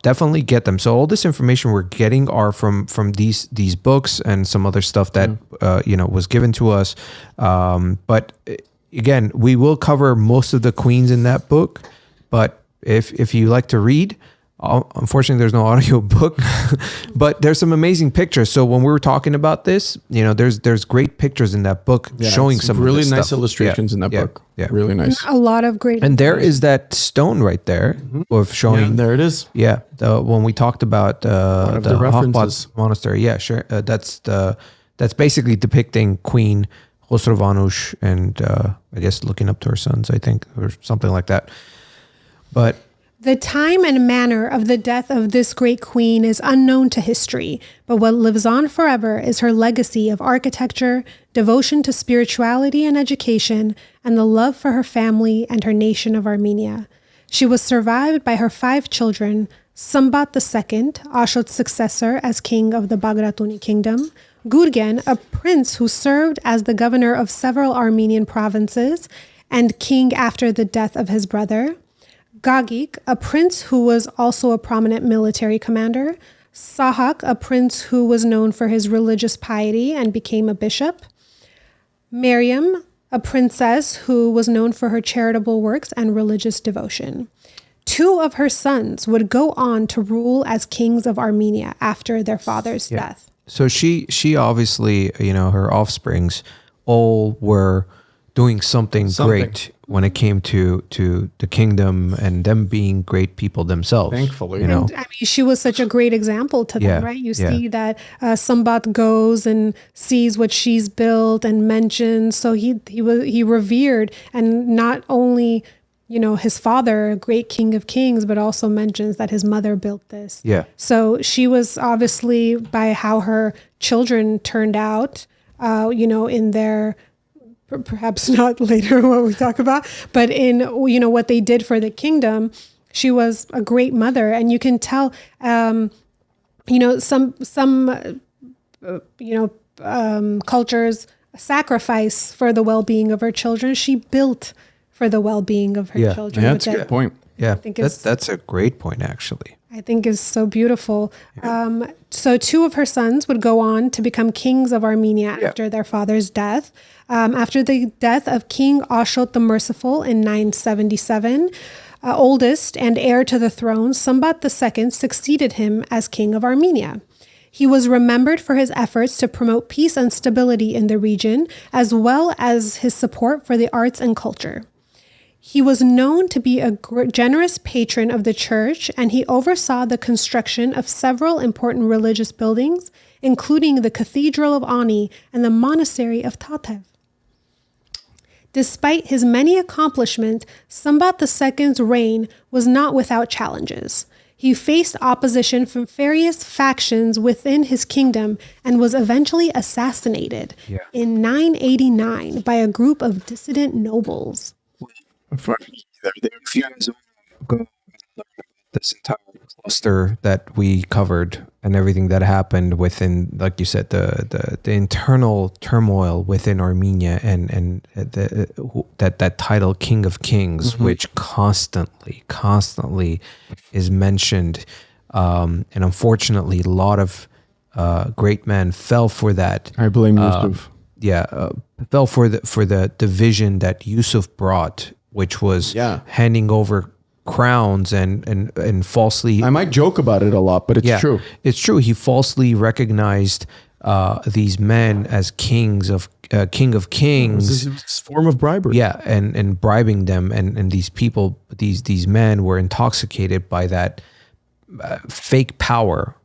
definitely get them. So all this information we're getting are from these books and some other stuff that was given to us. But again, we will cover most of the queens in that book, but if you like to read, Unfortunately, there's no audio book, but there's some amazing pictures. So when we were talking about this, there's great pictures in that book showing some really of this nice stuff. illustrations in that book. Yeah, really nice. A lot of great. And there is that stone right there of showing. Yeah, there it is. Yeah, when we talked about One of the references. Hofbad monastery. Yeah, sure. That's basically depicting Queen Khosrovanush and I guess looking up to her sons, I think, or something like that. But the time and manner of the death of this great queen is unknown to history, but what lives on forever is her legacy of architecture, devotion to spirituality and education, and the love for her family and her nation of Armenia. She was survived by her 5 children, Sambat II, Ashot's successor as king of the Bagratuni kingdom, Gurgen, a prince who served as the governor of several Armenian provinces and king after the death of his brother, Gagik, a prince who was also a prominent military commander, Sahak, a prince who was known for his religious piety and became a bishop, Miriam, a princess who was known for her charitable works and religious devotion. 2 of her sons would go on to rule as kings of Armenia after their father's death. so she obviously, her offsprings all were doing something great when it came to the kingdom and them being great people themselves. Thankfully. And, she was such a great example to them, right? You see that Sambat goes and sees what she's built and mentions. So he revered, and not only his father, a great king of kings, but also mentions that his mother built this. Yeah. So she was obviously, by how her children turned out, in their, perhaps not later what we talk about, but in, what they did for the kingdom, she was a great mother. And you can tell, cultures sacrifice for the well-being of her children. She built for the well-being of her children. Yeah, that's a good point. Yeah, that's a great point, actually. I think is so beautiful. So 2 of her sons would go on to become kings of Armenia after their father's death. After the death of King Ashot the Merciful in 977, oldest and heir to the throne, Sambat II succeeded him as king of Armenia. He was remembered for his efforts to promote peace and stability in the region, as well as his support for the arts and culture. He was known to be a generous patron of the church, and he oversaw the construction of several important religious buildings, including the Cathedral of Ani and the Monastery of Tatev. Despite his many accomplishments, Sambat II's reign was not without challenges. He faced opposition from various factions within his kingdom and was eventually assassinated in 989 by a group of dissident nobles. If you guys go this entire cluster that we covered and everything that happened within, like you said, the internal turmoil within Armenia and that title King of Kings, which constantly is mentioned, and unfortunately a lot of great men fell for that. I blame Yusuf. Fell for the division that Yusuf brought, which was handing over crowns and falsely. I might joke about it a lot, but it's true. It's true. He falsely recognized these men as king of kings. It was a form of bribery. Yeah, and bribing them, and these people, these men were intoxicated by that fake power,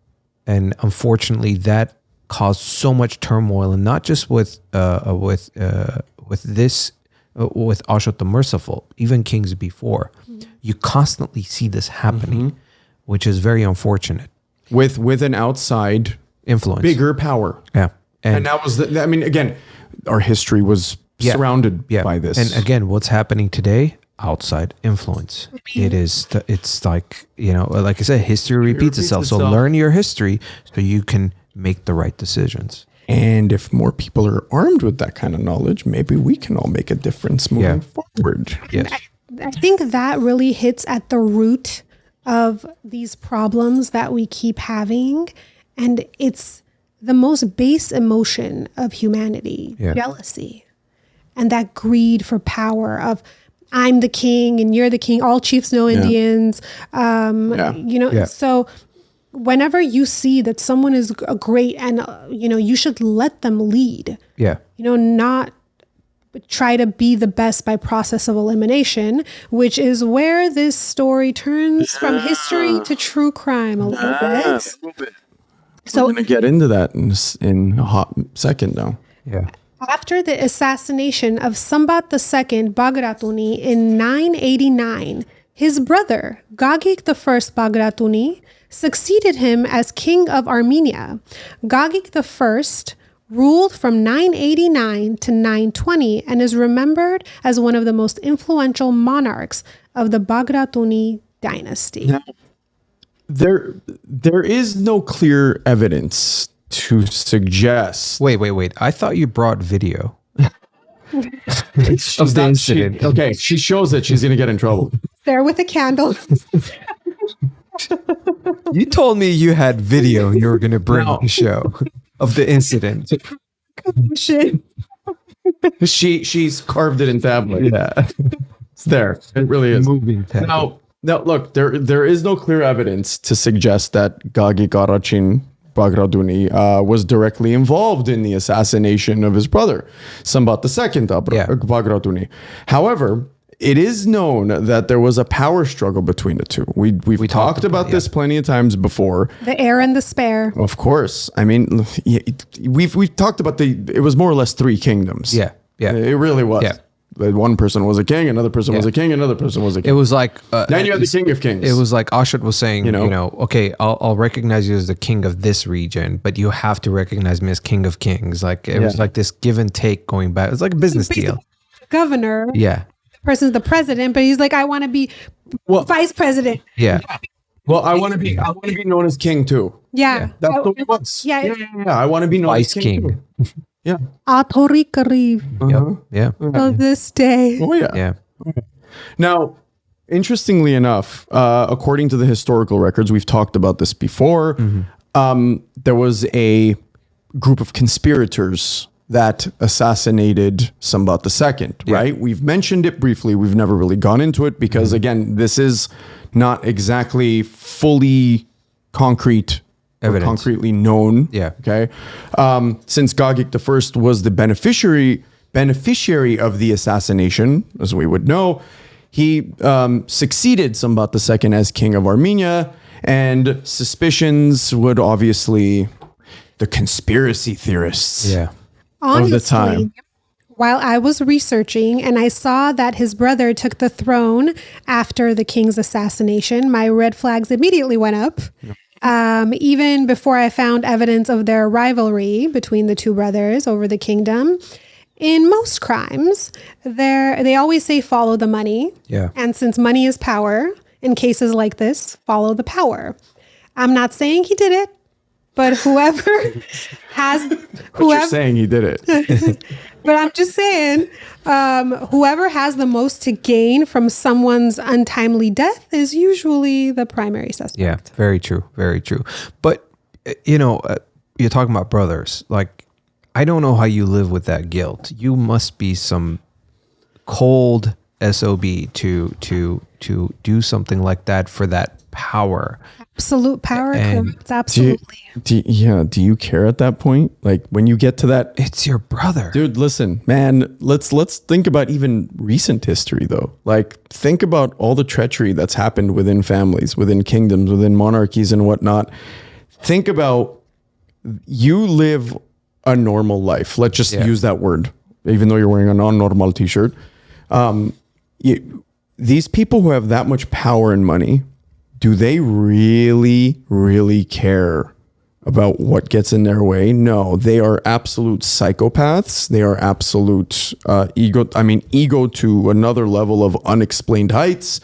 and unfortunately that caused so much turmoil, and not just with Ashot the Merciful, even kings before. You constantly see this happening, which is very unfortunate. With an outside influence, bigger power. Yeah, and that was again, our history was surrounded by this. And again, what's happening today? Outside influence. It's like, like I said, history repeats itself. So learn your history so you can make the right decisions. And if more people are armed with that kind of knowledge, maybe we can all make a difference moving forward. Yes. I think that really hits at the root of these problems that we keep having. And it's the most base emotion of humanity, jealousy, and that greed for power of, I'm the king and you're the king. All chiefs know Indians. So whenever you see that someone is a great and, you should let them lead. Yeah. Not try to be the best by process of elimination, which is where this story turns from history to true crime a little bit. So we're going to get into that in a hot second now. Yeah. After the assassination of Sambat II Bagratuni in 989, his brother, Gagik I Bagratuni, succeeded him as king of Armenia. Gagik I ruled from 989 to 920 and is remembered as one of the most influential monarchs of the Bagratuni dynasty. Now, there is no clear evidence to suggest. Wait. I thought you brought video of the incident. Okay, she shows it. She's going to get in trouble. There with a candle. You told me you had video you were going to bring to the show of the incident. Shit. She's carved it in tablet. Yeah. It's there. It really is. Moving tablet. Now look, there is no clear evidence to suggest that Gagi Karachin Bagratuni was directly involved in the assassination of his brother, Sambat II Bagratuni. However, it is known that there was a power struggle between the two. We've talked about this plenty of times before. The heir and the spare. Of course. I mean, we've talked about it was more or less three kingdoms. Yeah. It really was. Yeah. One person was a king, another person was a king, another person was a king. It was like then you had the king of kings. It was like Ashot was saying, okay, I'll recognize you as the king of this region, but you have to recognize me as king of kings. Like it was like this give and take going back. It's like a business deal. Governor. Yeah. Person's the president, but he's like, I want to be vice president. Yeah. Well, I want to be known as king too. Yeah. That's the way it was. Yeah. I want to be known Vice as king. Too. Yeah. Atori Karib. Yeah. Of this day. Oh yeah. Yeah. Now, interestingly enough, according to the historical records, we've talked about this before. There was a group of conspirators that assassinated Sambat II, right? We've mentioned it briefly. We've never really gone into it because, again, this is not exactly fully concrete evidence. Or concretely known. Yeah. Okay. Since Gagik I was the beneficiary of the assassination, as we would know, he succeeded Sambat II as king of Armenia, and suspicions would obviously, the conspiracy theorists. Yeah. Honestly, of the time. While I was researching and I saw that his brother took the throne after the king's assassination, my red flags immediately went up. Even before I found evidence of their rivalry between the two brothers over the kingdom. In most crimes, they always say follow the money. Yeah. And since money is power, in cases like this, follow the power. I'm not saying he did it. But whoever you're saying he did it. But I'm just saying, whoever has the most to gain from someone's untimely death is usually the primary suspect. Yeah, very true. Very true. But, you're talking about brothers. Like, I don't know how you live with that guilt. You must be some cold SOB to do something like that for that power. Absolute power. It's absolutely. Do you care at that point? Like when you get to that, it's your brother. Dude, listen, man, let's think about even recent history though. Like think about all the treachery that's happened within families, within kingdoms, within monarchies and whatnot. Think about you live a normal life. Let's just use that word, even though you're wearing a non-normal t-shirt. These people who have that much power and money, do they really, really care about what gets in their way? No, they are absolute psychopaths. They are absolute ego to another level of unexplained heights.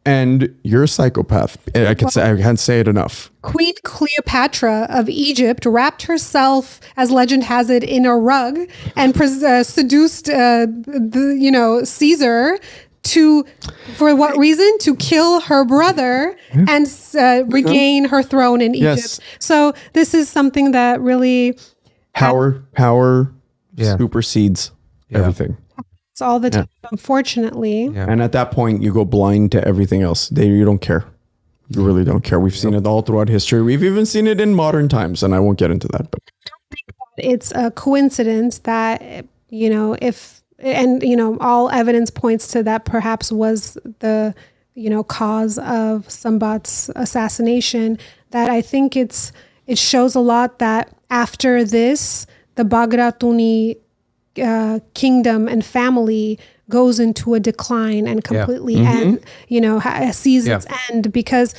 And you're a psychopath. I can't say it enough. Queen Cleopatra of Egypt wrapped herself, as legend has it, in a rug and seduced Caesar. For what reason? To kill her brother and regain her throne in Egypt. Yes. So this is something that really power supersedes everything. It's all the time, unfortunately. Yeah. And at that point, you go blind to everything else. You don't care. You really don't care. We've seen it all throughout history. We've even seen it in modern times, and I won't get into that. But It's a coincidence that, all evidence points to that perhaps was the, cause of Sambat's assassination, that I think it shows a lot that after this, the Bagratuni kingdom and family goes into a decline and completely sees its end, because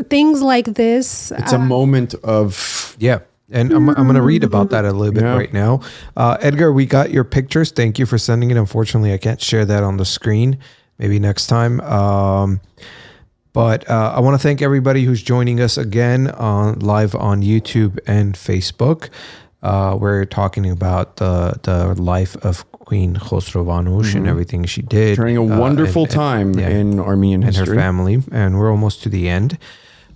things like this. It's a moment of... Yeah. And I'm going to read about that a little bit right now. Edgar, we got your pictures. Thank you for sending it. Unfortunately, I can't share that on the screen. Maybe next time. But I want to thank everybody who's joining us again live on YouTube and Facebook. We're talking about the life of Queen Khosrovanush and everything she did. During a wonderful time in Armenian history. And her family. And we're almost to the end.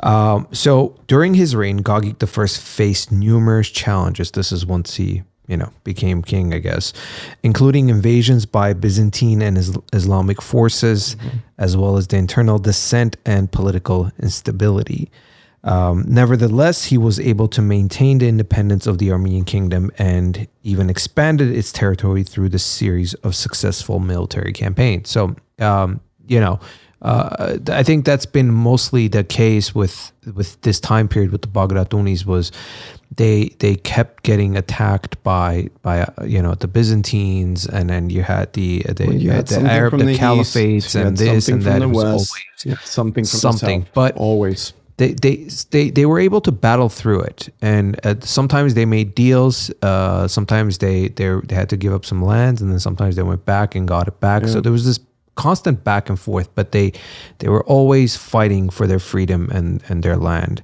So during his reign, Gagik I faced numerous challenges. This is once he, became king, I guess, including invasions by Byzantine and Islamic forces, as well as the internal dissent and political instability. Nevertheless, he was able to maintain the independence of the Armenian kingdom and even expanded its territory through the series of successful military campaigns. So, I think that's been mostly the case with this time period with the Bagratunis. Was they kept getting attacked by the Byzantines, and then you had the Arab, the caliphates, and this and that. It was always something from the south, but always. They were able to battle through it, and sometimes they made deals. Sometimes they had to give up some lands, and then sometimes they went back and got it back. So there was this constant back and forth, but they were always fighting for their freedom and their land.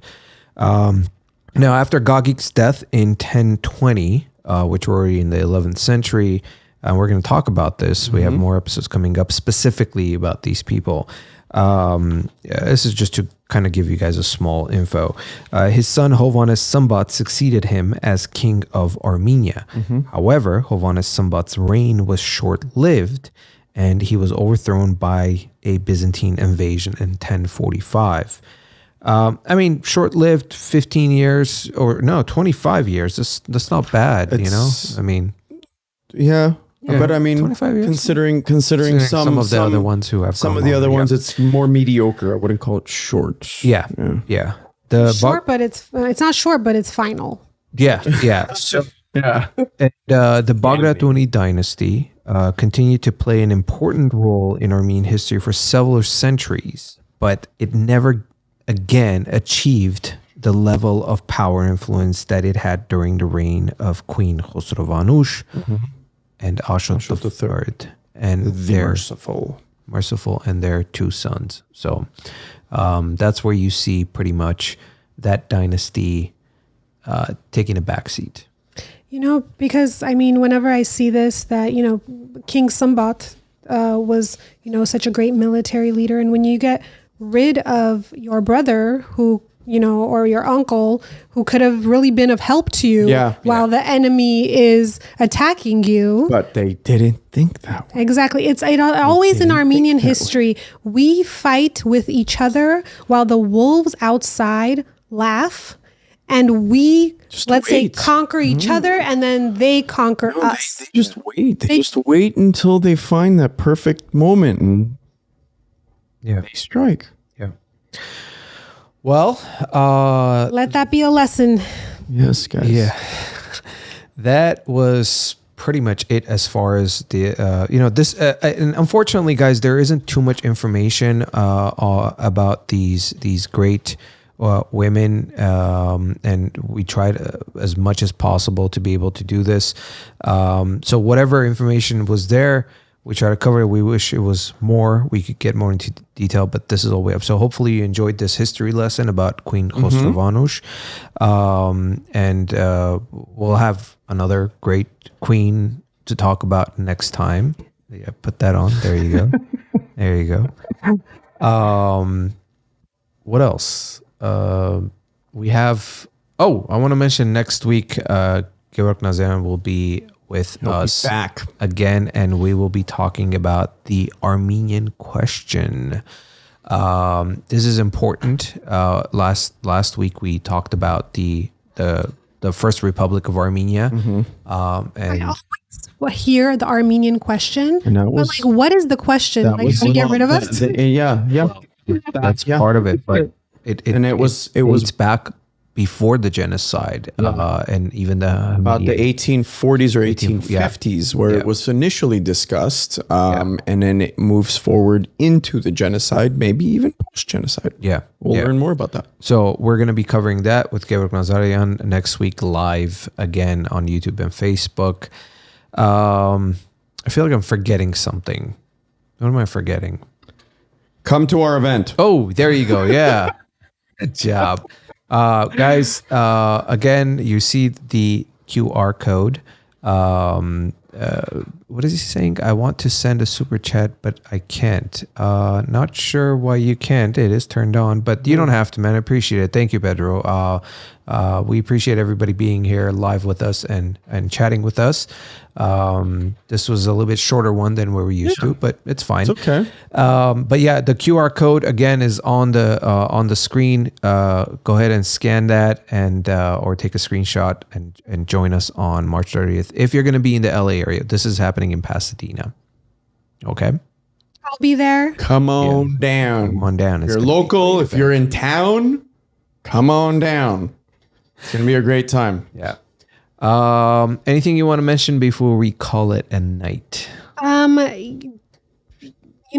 Now, after Gagik's death in 1020, which were already in the 11th century, and we're going to talk about this. We have more episodes coming up specifically about these people. This is just to kind of give you guys a small info. His son Hovhannes Sambat succeeded him as king of Armenia. However, Hovhannes Sambat's reign was short-lived, and he was overthrown by a Byzantine invasion in 1045. Short-lived, 15 years, or no, 25 years. That's not bad, Yeah. But 25 years. considering some of the other ones who have some of the other ones, it's more mediocre. I wouldn't call it short. Yeah. Short, but it's not short, but it's final. Yeah. So and, the Bagratuni dynasty continued to play an important role in Armenian history for several centuries, but it never again achieved the level of power and influence that it had during the reign of Queen Khosrovanush and Ashot III and their Merciful and their two sons. So that's where you see pretty much that dynasty taking a backseat. Because whenever I see this, that, King Sambat was, such a great military leader. And when you get rid of your brother who, or your uncle who could have really been of help to you while the enemy is attacking you. But they didn't think that way. Exactly. It's always in Armenian history. We fight with each other while the wolves outside laugh. And we, say, conquer each other, and then they conquer us. They just wait. They just wait until they find that perfect moment, and they strike. Yeah. Well, let that be a lesson. Yes, guys. Yeah. That was pretty much it as far as the this. And unfortunately, guys, there isn't too much information about these great women, and we tried as much as possible to be able to do this. So whatever information was there, we try to cover it. We wish it was more. We could get more into detail, but this is all we have. So hopefully you enjoyed this history lesson about Queen Khosrovanush. And we'll have another great queen to talk about next time. Yeah, put that on. There you go. There you go. What else? We have, I want to mention next week, Georg Nazarian will be with He'll us be back again, and we will be talking about the Armenian question. This is important. Last week we talked about the First Republic of Armenia, and I always hear the Armenian question, And that but was- like, what is the question? that Like, was- should we get rid of us? that's Yeah. part of it. But it was dates back before the genocide, and even about the 1840s or 1850s, where Yeah. it was initially discussed, and then it moves forward into the genocide, maybe even post-genocide. Yeah, We'll learn more about that. So we're going to be covering that with Georg Nazarian next week live again on YouTube and Facebook. I feel like I'm forgetting something. What am I forgetting? Come to our event. Oh, there you go. Yeah. Good job. Guys, again, you see the QR code. What is he saying? I want to send a super chat, but I can't. Not sure why you can't. It is turned on, but you don't have to, man. I appreciate it. Thank you, Pedro. We appreciate everybody being here live with us and chatting with us. This was a little bit shorter one than where we used to, but it's fine. It's okay. But yeah, the QR code again is on the screen. Go ahead and scan that and or take a screenshot and join us on March 30th. If you're going to be in the LA area, this is happening in Pasadena. Okay. I'll be there. Come on down. Come on down. If you're local, if you're in town, come on down. It's going to be a great time. Yeah. Anything you want to mention before we call it a night?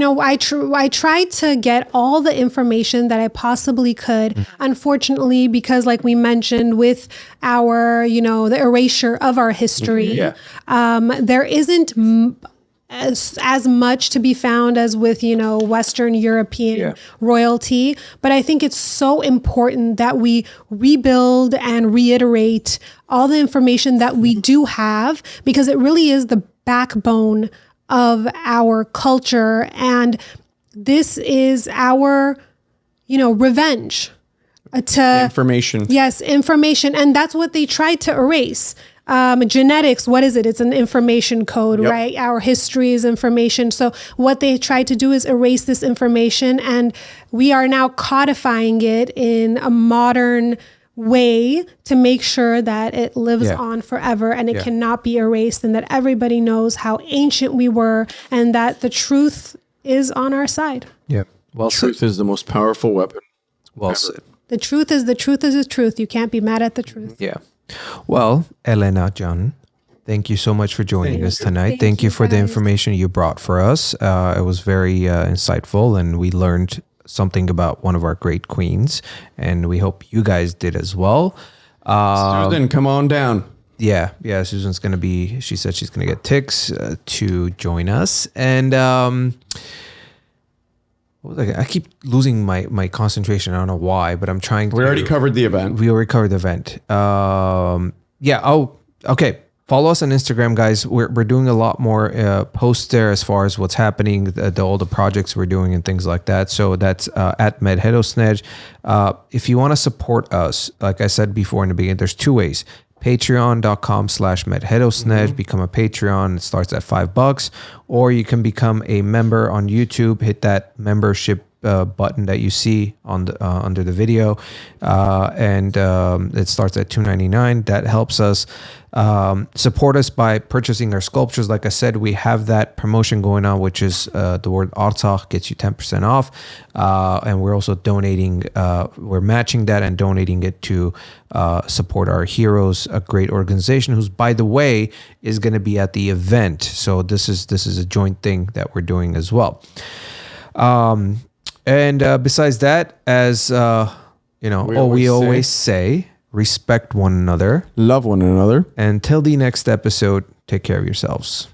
I tried to get all the information that I possibly could. Unfortunately, because like we mentioned with our, the erasure of our history, there isn't as much to be found as with, Western European royalty. But I think it's so important that we rebuild and reiterate all the information that we do have, because it really is the backbone of our culture. And this is our, revenge to Information. Yes, information. And that's what they tried to erase. Genetics, what is it? It's an information code, right? Our history is information. So what they tried to do is erase this information, and we are now codifying it in a modern way to make sure that it lives on forever and it cannot be erased, and that everybody knows how ancient we were and that the truth is on our side. Yeah. Well, Truth is the most powerful weapon. well said. The truth is the truth is the truth. You can't be mad at the truth. Yeah. Well, Elena John, thank you so much for joining us tonight. Thank you for the information you brought for us. It was very insightful, and we learned something about one of our great queens, and we hope you guys did as well. Susan, come on down. Yeah, Susan's going to be, she said she's going to get Tix to join us. And what was I keep losing my concentration. I don't know why, but I'm trying to. We already covered the event. We already covered the event. Okay. Follow us on Instagram, guys. We're doing a lot more posts there as far as what's happening, all the projects we're doing and things like that. So that's at Mer Hersoner. If you want to support us, like I said before in the beginning, there's two ways. Patreon.com/Mer Hersoner. Become a Patreon. It starts at $5, or you can become a member on YouTube. Hit that membership button that you see on the under the video, and it starts at $2.99. That helps us support us by purchasing our sculptures. Like I said, we have that promotion going on, which is the word Artsakh gets you 10% off, and we're also donating. We're matching that and donating it to support our heroes, a great organization who's, by the way, is going to be at the event. So this is a joint thing that we're doing as well. And besides that, as we always say, respect one another. Love one another. Until the next episode, take care of yourselves.